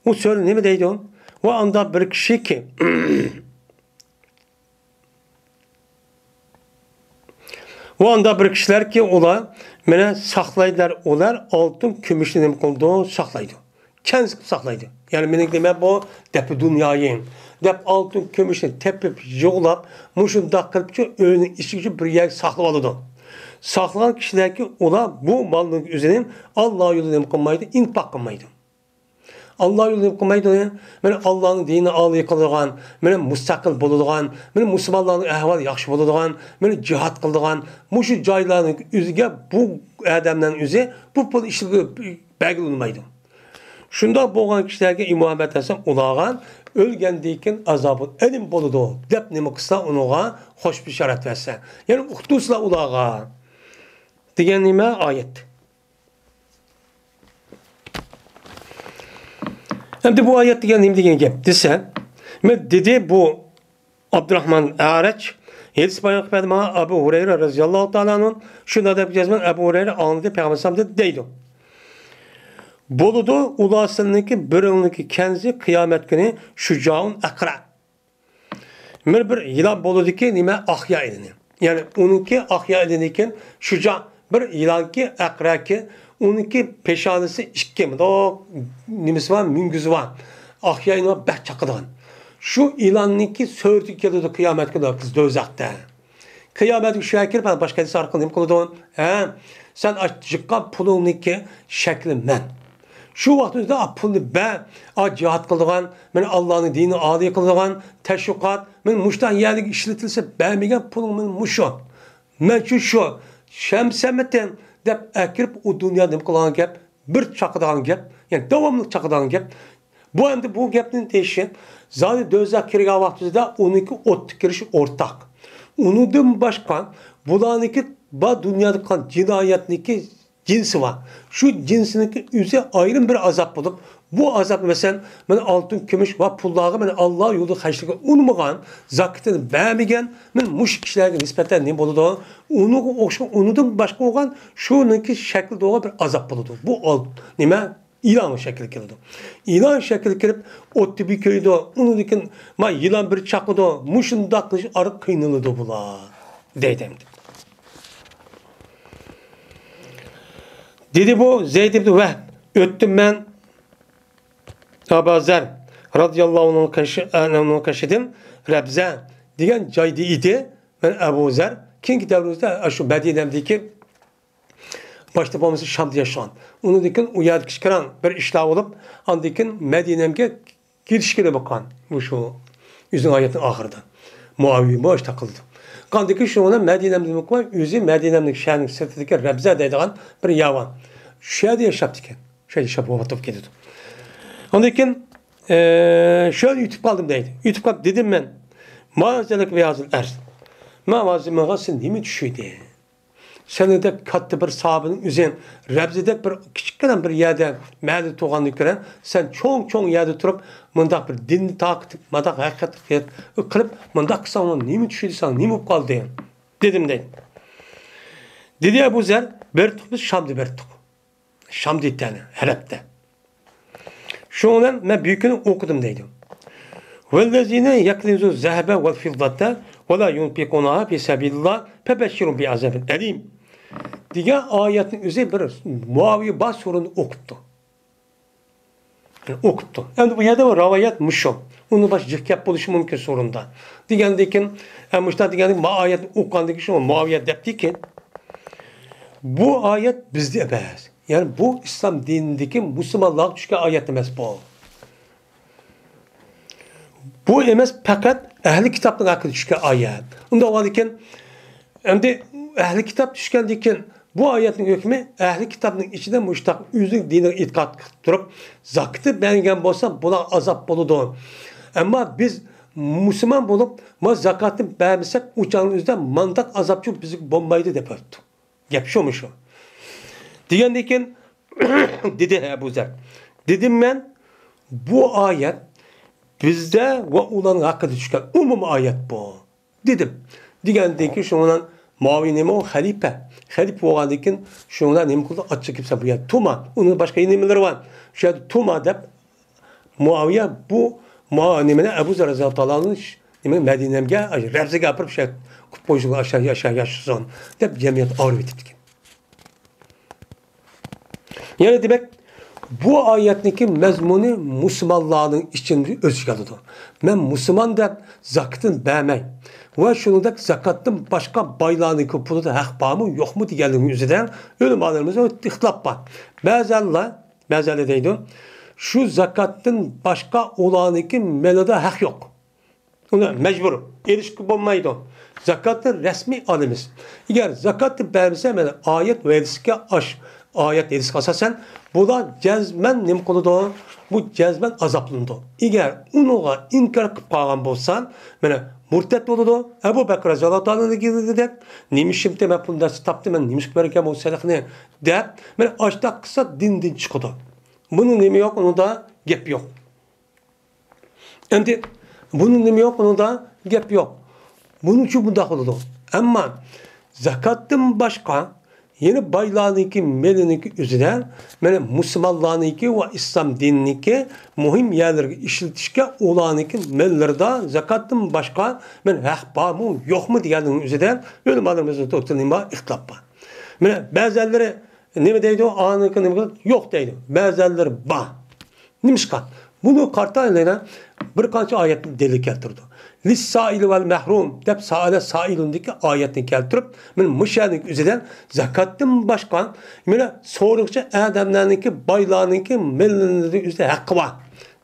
O söre ne mi deydi o? O anda bir kişi ki o anda bir kişiler ki ola mene saklaydılar, olar altın kümüşünü ne oldu saklaydı. Kendisi saklaydı. Yani benim demek bu depi dünyayı dep altın kümüşünü tepip yoğlap muşun dakikılıp ki önün işi bir yer sakladı. Saklanan kişiler ki ola bu malın üzerine Allah yolunu kılmaydı, infak kılmaydı. Allah yolunu kılmaydı. Ben Allah'ın dinini alı yıkıldıgan, ben müstakil bulunduğan, ben Müslümanların ehval yaxşı bulunduğan, ben cihat kıldıgan, muşu cayların üzüge bu adamların üzü bu pul işi belgili olmaydı. Şunda boğan kişilerge İmam Aleyhisselam ulağan ölgendiyken azabı elim boludu. Dep nemi kısa onuğa hoş bir şarat verse. Yani uhdusla ulağa. Diyen nime ayet. Hem de bu ayet diyen nime diyen gep dese. Dedi bu Abdurrahman A'reç Yedis bayan kıpedima Ebu Hureyre razıyallahu ta'ala'nın şunda da yapacağız ben Ebu Hureyre anladı Peygamber dedi deydi. Boludu ulasındaki birininki kenzi kıyamet günü şucaun akra. Bir yılan boludu ki nime ahya edini. Yani onunki ahya ediniken şuca bir yılan ki akra ki onunki peşanesi işki mi? O nimesi var, müngüzü var. Ahya edini beh çakıdan. Şu ilanınki söğürtük geliyordu kıyamet günü kız dözakta. Kıyamet günü şekil ben başka bir sarkın neyim kılıyordun? Sen açıkka pulununki şekli men. Şu vaxtımızda pulni ben cihat kıldıgan, ben Allah'ın dinini adi kıldıgan, teşvikat, ben muştan yerlik işletilse beğenmegen pulum ben muşu. Ben şu şemsemeten dep ekirip o dünyada kılan gep, bir çakıdan gep, yani devamlı çakıdan gep. Bu hem de bu gepnin değişi, zaten dözak kirga vaxtımızda onunki ot kiriş ortak. Onundan başka, bulanınki bu dünyada kalan cinayetniki cinsi var. Şu cinsindeki yüze ayrım bir azap bulup bu azap mesela ben altın kömüş ve pullağı ben Allah yolu haşlığı unmagan zakitini beğenmegen ben muş kişilerine nispeten ne buludu? Onundan başka olan şununki şekli doğru bir azap buludu. Bu nime? İlan şekli keldi. İlan şekli kelip otti bir köyde onu dikin ma yılan bir çakıdı muşun daklış arık kıynılıdı bula deydemdi. Dedi bu Zeyd ibn Vehb. Öttüm ben Ebu Zer radıyallahu anh'ın kaşıdım. Rebze diyen caydı idi. Ben Ebu Zer. Kinki devrimizde şu Medine'mdeki başta babamızı Şam'da yaşayan. Onu dikin uyardı kişkiren bir işler olup andikin Medine'mge girişkine bakan. Bu şu yüzün ayetin ahırda. Muaviye baş takıldı. Kandaki şu ona Medine'mde bakan yüzü Medine'mdeki şehrin sırtındaki Rebze dediğin bir yavan. Şöyle yaşaptı ki. Şöyle yaşaptı babatıp gidiyordu. Ondakin şöyle YouTube kaldım deydi. YouTube kaldım dedim ben. Mağazalık ve yazılı er. Mağazı sen değil mi düşüydü? Senin de katlı bir sahabının üzerine Rebze'de bir küçükken bir yerde məhəlli toğanlık gören sen çoğun yerde durup mındak bir dinini takip mındak hakikat kılıp mındak kısa ona ne mi düşüydü sana ne mi kaldı deyin. Dedim deydi. Dedi Ebu Zer bertuk biz Şam'da bertuk. Şam'da yani Herep'te. Şu olan ben büyükünü okudum deydi. وَالَّذ۪ينَ يَكْلِنْزُوا الزَّهَبَ وَالْفِضَّةَ وَلَا يُنْفِقُونَهَا فِي سَب۪يلِ اللّٰهِ فَبَشِّرُمْ بِعَذَابٍ اَل۪يمٍ diye ayetin üzerine bir Muaviye bas sorunu okuttu. Yani okuttu. Yani bu yerde var ravayet muşum. Onu baş cıhkep buluşu mümkün sorunda. Digendekin muşta digendekin ayet okandaki şu Muaviye depti ki bu ayet bizde ebez. Yani bu İslam dinindeki Müslümanlığa düşken ayet demez bu. Bu emez fakat ehli kitaptan hakkında düşken ayet. Onda olarken hem de ehli kitap düşkendiyken bu ayetin hükmü ehli kitabın içinde müştak üzük dine itikat durup zakıtı beğengen bolsa buna azap buludu. Ama biz Müslüman bulup ma zakatı beğenmesek uçağın üzerinde mandak azapçı bizi bombaydı depöttü. Gep şu mu şu? Diyendeyken dedi Ebu Zer. Dedim ben bu ayet bizde ve ulanın hakkında düşken umum ayet bu. Dedim. Degenden ki şundan Muaviye neme o halife. Halife olgandan keyin şundan neme kıldı? Açık kimse bu ya. Tuma. Onun başka nemeleri var. Şu Tuma deb Muaviye bu nemene Ebu Zer radıyallahu anh'ın Medine'mge Rebze gapirip şey koyuşular aşağı yaşasın deb cemiyet ağır bitipdi. Yani demek bu ayetdeki mezmunu Müslümanların içinde özgürlüdür. Ben Müslüman deb zakatın bəmey ve şunundak zakatın başka baylarının pulu da hak var mı yok mu diyenlerin yüzünden ölüm alırımızda ihtilaf var. Bazıları deydi şu zakatın başka olanıki melada hak yok. Ona mecbur. Erişki bulmaydı. Zakatın resmi alımız. Eğer zakatı vermişse ayet ve riske ayet riske asasen bu da cezmen nem kılıdı. Bu cezmen azaplandı. Eğer onu inkar kılıp kalgan bolsan murtet oldu. Ebu Bekir radıyallahu anh'a girdi de nimişim temek bunda taptı ben nimiş berkem o selefine de açta kısa din çıkıdı. Bunun nemi yok, onu da gep yok. Şimdi bunun nemi yok, onu da gep yok. Bunun için bunda oldu. Ama zakatın başka yeni baylarınki, melininki üzerine Müslümanlarınki ve İslam dininki mühim yerleri işletişke olanınki mellerde zakatın başka hak var mı yok mu diyenin üzerine öyle malımızda oturduğunda ihtilaf var. Bazıları ne deydi o anlıkı yok deydi. Bazıları ba. Nimişka. Bunu kartayla bir kança ayet deli keltirdi. Lis-saili vel mehrum deb sailundaki ayetini keltirip müşahidin üzerinden zakatın başkan soruqça adamlarınki baylarınki mellinleri üzerinde hakkı var.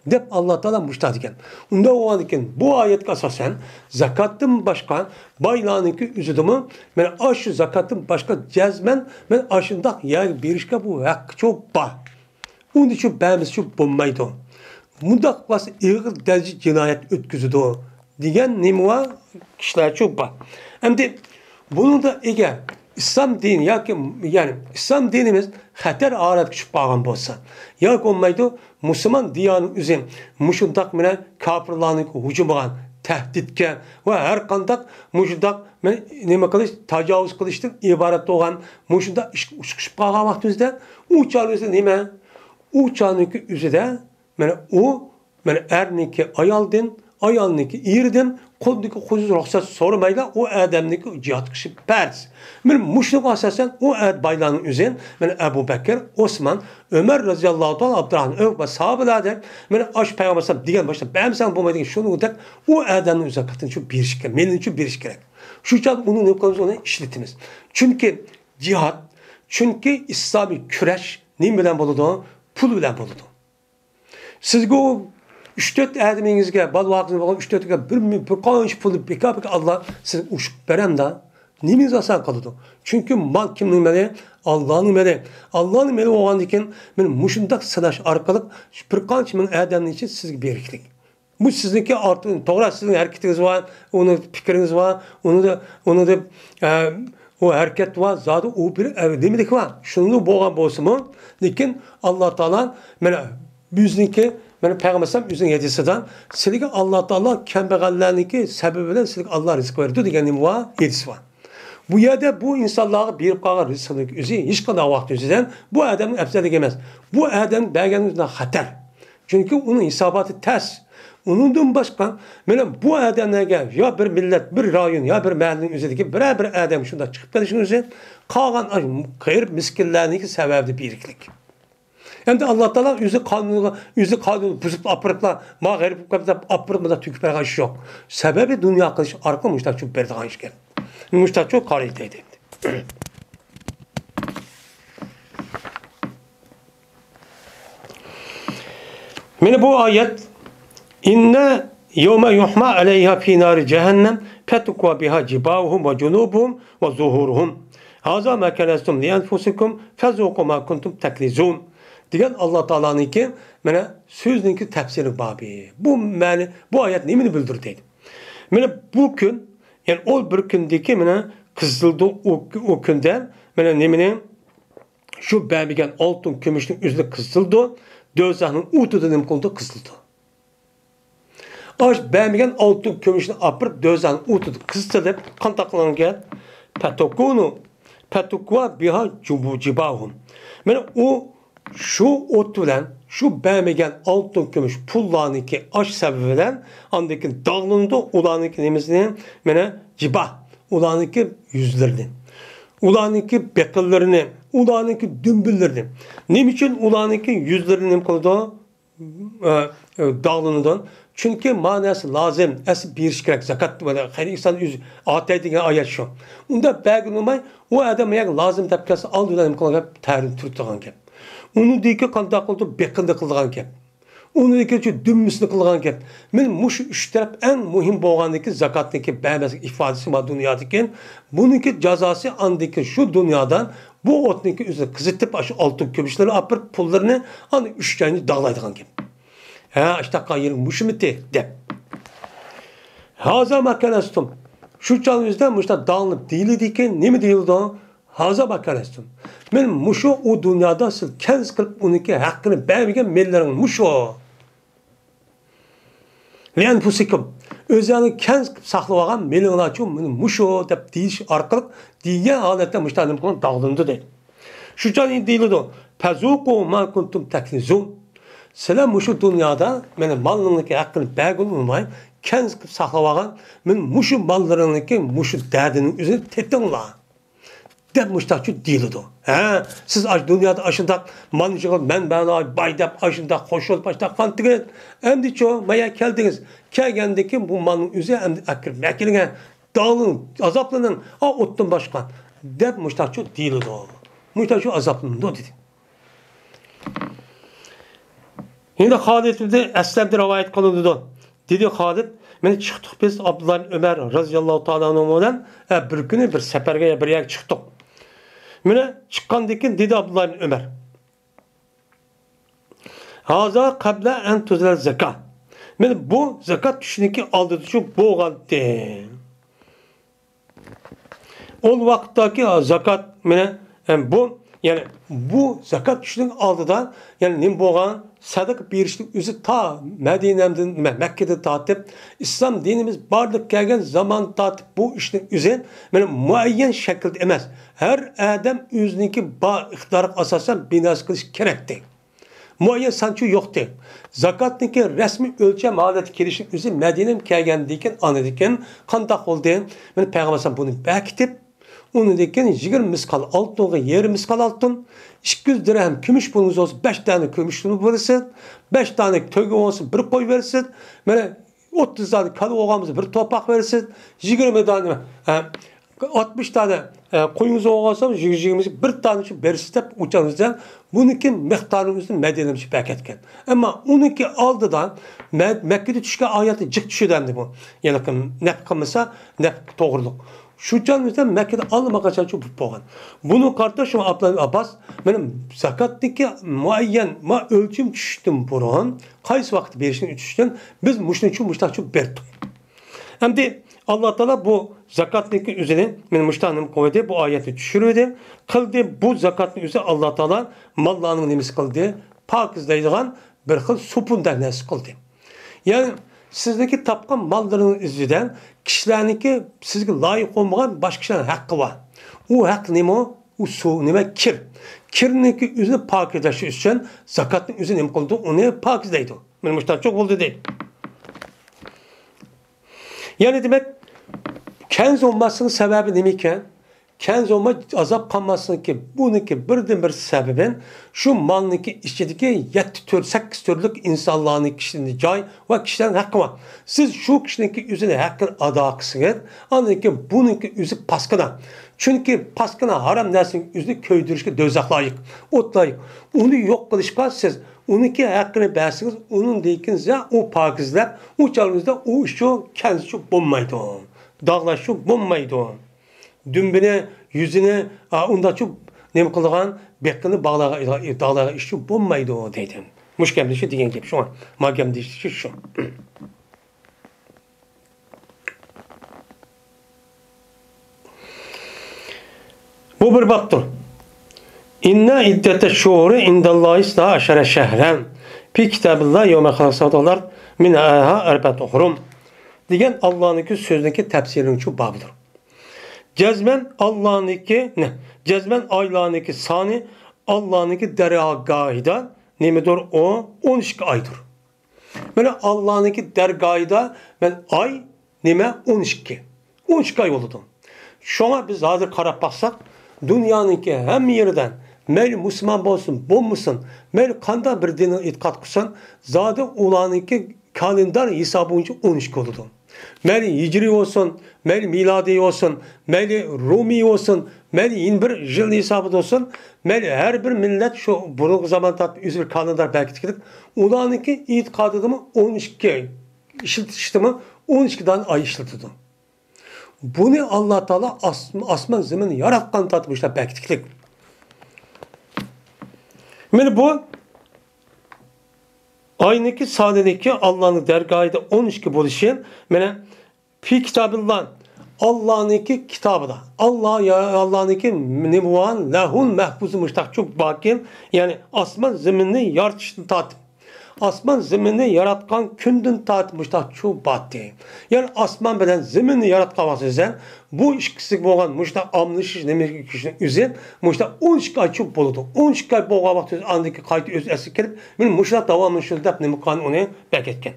Deb Allah Teala müştahid ekan. Unda oğanıkin bu ayetga asasen zakatın başka baylarınki üzerinde aşı zakatın başka cezmen aşında yer berişke bu hakkı çok var. Onun için bəmiz çok bulmaydı. Mundaq bası ağır derece cinayet ötküzüdü. Diyen nimva kişiler çok var. Hem de bunu da eğer İslam dini yani İslam dinimiz xatar ağırlık küçük bağlan bolsa ya olmaydı Müslüman diyanın üzerine muşundak kafirlarının hücumağın tehditke ve her kandak muşundak neme kılış tacavüz kılıştık ibaret olan muşundak küçük bağlan vaxtımızda o çağrısı neme o çağrısı üzerinde o erniki ayaldın ayalniki irdin, koldaki huzur ruhsat sormayla o adamniki cihat kişi pers. Muşluk asasen o baylanın üzerine Ebu Bekir, Osman, Ömer radıyallahu anh, Abdurrahman, ve sahabelerden aş peygamber diyen başta ben sen bulmaydı ki şunu udak o adamın üzerine katın şu bir iş gerek. Melin şu bir iş gerek. Şu çağda onun ne konusu ona işletimiz. Çünkü cihat, çünkü İslami küreş ne bilen buludu? Pul bilen buludu. Siz o 3-4 adamingizga bal vaqtini bo'lgan 3-4 bir qancha pul pika Allah siz ushib beranda nimeniz oson qiladi. Chunki mal kimning mali? Allohning mali. Allohning mali bo'lgandan keyin men mushundaq sinash orqali bir qancha ming odamning ichi sizga beriklik. Bu sizniki to'g'ri sizning harakatingiz bor, uni fikringiz bor, uni da o hareket var, zaten o bir demek var. Şunu bo'lgan bo'lsa-mu, lekin Alloh taolo mana bizniki Peygamber yüzün yedisinden sizge Allah Teala kembegallarniki sebebiyle sizge Allah rızık verdi degenim var, yedisi var. Bu yerde bu insanlara bir kadar rızkını üzü, hiç kadar vakti üzüden bu adamın efsane gelmez. Bu adam belgenin üzerine hater. Çünkü onun isabatı ters. Onundan başka bu adamlar gel ya bir millet, bir rayon, ya bir mahallenin üzerindeki bir adam şunda çıkıp gelişin üzerine kalan hayır miskinlerindeki sebebi biriklik. Hem de Allah Teala yüzü kanunu buzup apırıkla mağarip kapıda apırıkla tüküp vergan iş yok. Sebebi dünya kılış arka müştak çok berdiğen iş geldi. Müştak çok kaliteydi. Mene bu ayet inne yevme yuhma aleyha fi nari cehennem fetukva biha cibahuhum ve cunubuhum ve zuhuruhum. Haza ma kenestum li enfusikum fezuku ma kuntum teklizun. Diyen Allah Teala'nın ki sözünki tefsiri babi. Bu ayet nemini bildirdi? Bu gün yani o bir gündeki kızıldı o günden nemini şu bebigen altın gümüşün üzerine kızıldı. dözahning o'tida nima qildi? Qizildi. Aş bəməyən altın kömüşünü apırıb dözahning o'tida qizildi deb qantaqlangan patokunu patukva biha jibahum. Mana o şu ot bilan şu bəməyən altın kömüş pullarniki aş səbəbi bilan andakı dağlandı ularniki nemizini mana jibah ularniki yüzlərini ularniki beqillerini ularniki dümbüllərini nima uchun ularniki yüzlərini nima qildi dağlanıdan çünkü manası lazım asl berish kerak zakat va xayr inson o'zi atay degan oyat shu unda bag'ilmay u odam yak lazım deb kelsa oldidan nima qilgan ta'rim turtgan gap uni deyki qanday qildi beqindi qilgan gap uni deyki dummisni qilgan gap men mush uch taraf eng muhim bo'lgandiki zakatniki ba'zi ifodasi ma dunyodagi buniki jazosi andiki shu dunyodan bu otniki o'zi qizitib shu oltin kumushlarni olib pullarni ana uch joyni dog'laydigan gap ha işte qayır muşmiti deb haza makanastum şu çalımızda muşta dağılıp değildi ki ne mi değildi haza makanastum men muşu o dünyada siz kens kılıp uniki hakkını vermegen mellerin muşu leyen pusikim özlerini kens saklayan mellerin açım muşu deb deyiş arkalık diye halette muşta dağılındı değil şu çalımı değildi pezuku ma kuntum teklizun sizlar mushu dunyoda meni mollaringniki haqqini bergilmay kens qilib saqlab olgan men mushu mollaringniki mushu dardining o'zini tetinglar deb mushtachu deyiladi ha siz dunyoda ashundaq manjig'il men bana boy deb ashundaq qo'shilib ashundaq qantigan endi-chu maya keldingiz kelgandiki bu molning o'zi endi akir makilgan dog'ling azoblaning o'tdan boshqa deb mushtachu deyiladi mushtachu azoblanadi dedi Şimdi Halid dedi Əsləmdə rivayet qılındı. Dedi Halid, men çıxdıq biz Abdullah Ömer radiyallahu ta'ala anhudan bir günü bir səfərə bir yer çıxdıq. Mene çıxqandıkən dedi Abdullah Ömer. Haza qabla an tuzal zakat. Men bu zakat düşünki aldığı şu boğandı. Ol vaqtdaki zakat mene bu yani bu zakat düşünün aldıdan yani nim boğan sadık bir işlik üzü ta Medine'den Mekke'de tatip İslam dinimiz barlık gelgen zaman tatip bu işin üzerine yani muayyen şekilde emez. Her adam üzerindeki bağ iktidarı asasen binas kılış gerekti. Muayyen sançı yoktu. Zakatniki resmi ölçem adet kirişin üzü Medine'm kelgen diken anediken kandak oldu. Yani Peygamber bunu bekitip onu deyken 20 miskal altın, 20 miskal altın, 200 dirhem gümüş bulunuz olsun, 5 tane gümüşünü verirsin, 5 tane tögü olsun, bir koy verirsin, böyle 30 tane kalı oğamızı bir topak verirsin, 20 tane, 60 tane koyunuz olsun, 20 bir tane için verirsin hep uçağınızdan, bununki miktarınızın Medine'mizi bekletken. Ama onunki aldıdan, Mekke'de düşken ayeti cık düşüdendi bu. Yani ne kılmasa, ne doğruluk. Şu canımızda Mekke'de almağa çalışıyor bu boğan. Bunun kardeşim Abdullah Abbas benim zakattaki muayyen ölçüm düştüm buran. Kayıs vakti berişin üçten biz muştaçı berdik. Hem de Allah Teala bu zakattaki üzerine benim muştanım koydu bu ayeti düşürüyordu. Kıldı bu zakatın üzerine Allah Teala mallarının nemesi kıldı. Pakizleydiğen bir xil supun dernesi kıldı. Yani sizdeki tapkan mallarının üzerinden kişilerinki sizge layık olmayan başka kişilerin hakkı var. O hak neymi o? O su neymi? Kir. Kirninki üzerine pakizleşi için zakatın üzerine neymi kıldı? Onu pakizleydi. Benim işte çok oldu değil. Yani demek kenz olmasının sebebi neyken? Kenz olma azap kalmasın ki bununki birden bir sebebin şu malınki içindeki 7-8 türlük insanların kişinin cay ve kişilerin hakkı var. Siz şu kişinin üzerine hakkını ada kısınız. Anlayın bununki üzü paskına. Çünkü paskına haram dersin üzünü köydürüşke dözaklayık, otlayık. Onu yok kılışka siz onunki hakkını bersiniz. Onun deyikinize o pakizler, o çalınızda o işi kendisi bulmaydı. Dağlaşı bulmaydı. Dümbüne, yüzüne, onda çok nem kılgan bekini dağlara işi bulmaydı o dedim. Muşkemdişi diyen gibi şu an. Magemdişi şu. Bu bir baktır. İnna iddete şuuru indallahi isna aşere şehren. Fi kitabillah yevme halaksadolar min aha arba'atu hurum degan Allohniki so'zniki tafsirining shu bobidir. Cezmen Allah'ınki ne? Cezmen aylarınki sani Allah'ınki dergahida nemidir o? 12 aydır. Böyle Allah'ınki dergahida ben ay neme 12. 12 ay oldu. Şuna biz hazır karab baksak dünyanınki hem yerden meyli Müslüman olsun, bulmuşsun, meyli kanda bir dinin itikat kılsan zaten ulanınki kalendar hesabı 12 oldu. Meyli hicri olsun, meyli miladi olsun, meyli Rumi olsun, meyli yeni bir yıl hesabı olsun, meyli her bir millet şu burun zaman tatlı bir kalendar belki tüketip, ulanınki itikadı mı 12 işletti mi 12'den ay işletti. Bunu Allah Teala asman zemini yaratkan tatmışlar belki tüketip. Yani bu aynıki sadedeki Allah'ın dergahide 12 buluşun mene fi kitabillah Allah'ınki kitabıda Allah'ınki nebuvan lehun mehfuzu müştak çok bakim yani asman zeminini yaratışını tatip. Asman zeminini yaratkan kündün tatmışlar çok battı. Yani asman bilen zeminini yaratkamazsan bu işkisi boğan müştak amlışış demek kişinin üzerine müştak 12 ay çok boludu. 12 ay boğa vakti andaki kaydı öz esik gelip benim müştak davamını şöyle ne mukan onu bekletken.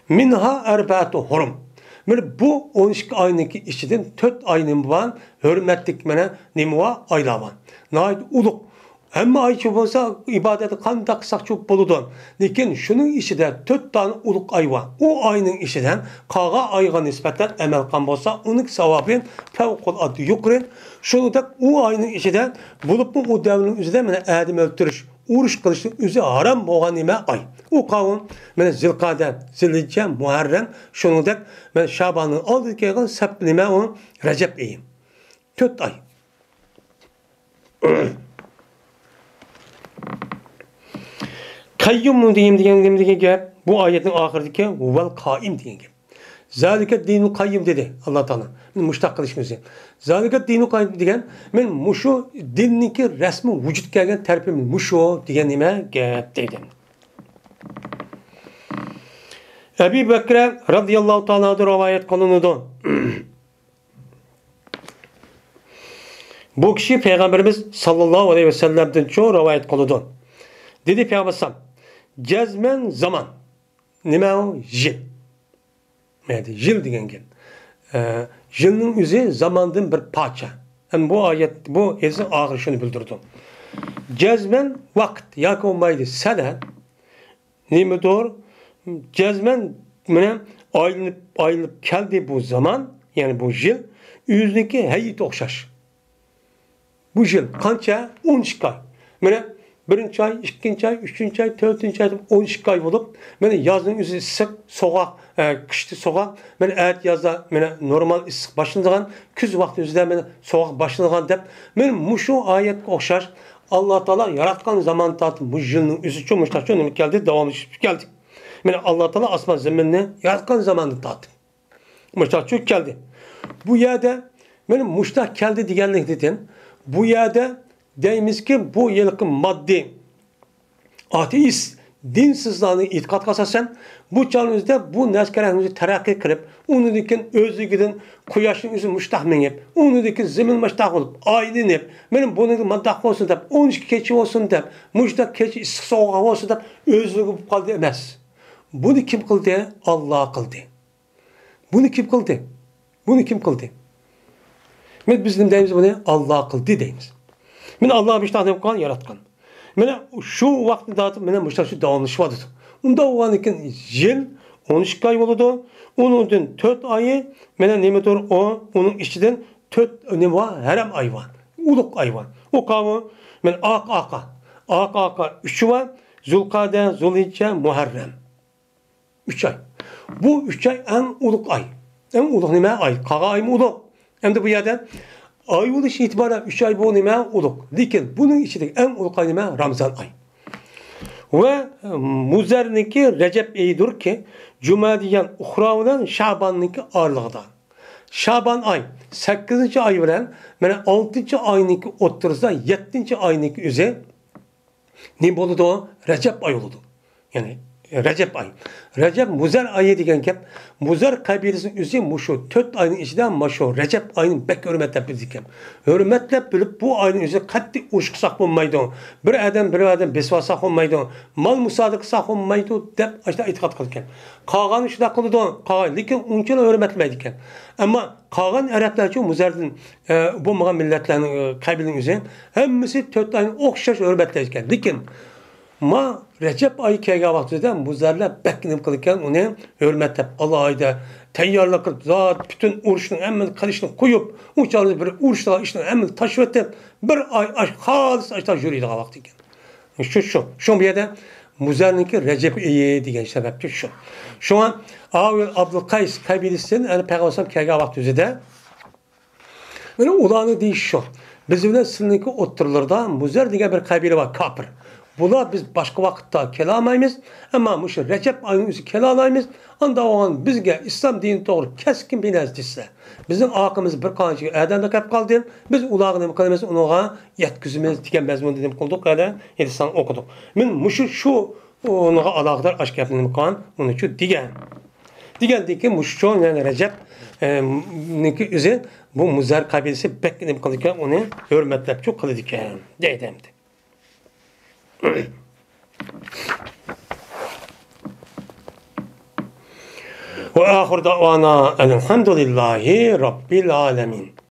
Minha erbatu hurum. Yani bu 12 ayındaki işçiden 4 ayının var hürmetlik mene nimuva aylavan. Nait uluk. Hem ayçı olsa ibadeti kandak sakçuk boludun. Lekin şunun içinde 4 tane uluk ay var. O ayının içinden kağa ayga nispeten emel kan bolsa onun sevabın fevkul adı yukrin. Şunu da o ayının içinden bulup mu o devrin üzerinde mene edim öldürüş, uğruş kılışın üzeri haram boğan nime ay. O kavun mene zilkade, zilhicce, muharrem şunu da mene Şaban'ın aldığı kaygan sepnime onu Recep eyim. 4 ay. Kayyum diyeyim gap bu ayetin ahirdeki vel kaim diyen gap. Zalike dinu kayyum dedi Allah Teala. Müştak kılışımızı. Zalike dinu kayyum diyen men muşu dinninki resmi vücut gelgen terpim muşu diyen nime gap dedim. Ebu Bekre radıyallahu ta'ala'da rivayet kılınudu. Bu kişi Peygamberimiz sallallahu aleyhi ve sellem'den çoğu rivayet kılıdı. Dedi Peygamber cezmen zaman. Nime o? Jil. Yani jil diyen gel. Jilnin üzeri zamandan bir parça. Yani bu ayet, bu esin ahir şunu bildirdi. Cezmen vakit. Yakın olmaydı. Sene. Nime doğru? Cezmen ayrılıp geldi bu zaman. Yani bu jil. Yüzdeki heyit okşaş. Bu jil. Kança? 12 ay. Yani birinci ay, ikinci ay, üçüncü ay, dördüncü ay 12 ay olup yani yazın üzeri sık soğuk, kıştı soğuk yani evet yazda yani normal ısık başlandıgan küz vakti üzerinde yani soğuk başlandıgan dep yani muşu ayet okşar Allah Teala yaratkan zaman tatım bu yılın üzü çoğumuşlar çoğunluk geldi devamlı geldi. Yani Allah Teala asman zeminini yaratkan zamanını tatım. Muşlar çok geldi. Bu yerde yani muşlar geldi diyenlik dedim. Bu yerde deyimiz ki bu yılki maddi ateist dinsizliğini itikat kasasen bu canımızda bu neskeremizi terakki kırıp onu dikin özlüğüden kuyaşın yüzü müştahmin yap onu dikin zemin müştah olup aydın yap benim bunu maddak olsun deyip 12 keçi olsun deyip müştah keçi ısık soğuk olsun deyip özlüğü bu kaldı emez. Bunu kim kıldı? Allah kıldı. Bunu kim kıldı? Bunu kim kıldı? Bizim deyimiz bunu Allah kıldı deyimiz. Men Allah müştahını koyan yaratkan. Men şu vakti dağıtıp men müştah şu davamlışı vardı. Onda o anıkin yıl 12 ay oldu. Onun 4 ayı men nemedir o onun içinden 4 ne var? Herem ay var. Uluk ay var. O kavı men Aka 3 var. Zulkade, Zulhicce, Muharrem. 3 ay. Bu 3 ay en uluk ay. En uluk neme ay? Kağa ay mı uluk? Hem de bu yerde ay oluş itibaren 3 ay bu nime uluk. Lakin bunun içindeki en uluk ay nime Ramazan ay. Ve Muzer'ninki Recep ayıdır ki Cumadiyen Uhrav'dan Şaban'ninki ağırlığıdan. Şaban ay 8. ay veren yani 6. ayınki otursa 7. ayınki üzeri Ne bo'ladi o? Recep ayı oldu. Yani Recep ayı. Recep Muzer ayı degan gap. Muzer kabilesinin üzü muşu 4 ayının içinden maşu Recep ayının bek hürmetlep bildik. Hürmetlep bilip bu ayının üzü katli uşkusak olmaydı. Bir adam besvasak olmaydı. Mal musadıksak olmaydı dep açta itikat kılırken. Kağanı şuna kıldı. Kağan lekin onçuna hürmetmeydiken. Ama Kağan Araplar için Muzer'den bu milletlerin kabilenin üzü hemmisi 4 ayının okşaş hürmetleydiken. Lekin ma Recep ayı kelgan vaqtida muzarlar bekkinib qilgan uni hurmatlab alohida tayyorlik qilib zot butun urushning hammani qilishni qo'yib unchalik bir urushlar ishni hammani tashlab o'tib bir oy xolis ashta yuradigan vaqt ekan. Shu bu yerda muzarniki Recep ayı degan sababchi shu. Shunga Avil Abdulqays qabilasidan ana payg'ambar kelgan vaqt o'zida mana ularni deyish shu. Biz bilan sizniki o'ttirlarda muzar degan bir qabila bor, kafir. Buna biz başka vakitte kelamayız ama muşu Recep ayının üzü kelamayız. Anda olan bizge İslam dini doğru keskin bir nezdisi. Bizim akımız bir kanıcı ədəndə kap kaldı. Biz ulağını mükemmemiz ona yetkizimiz diken mezmun dedim kıldık öyle. Yedistan okuduk. Men muşu şu ona alaqdar aşk yapını kan onu şu digen. Digen ki muşu yani Recep niki üzü bu Muzar kabilesi beklenip kıldıkken onu hürmetlep çok kıldıkken deydemdi. وآخر دعوانا الحمد لله رب العالمين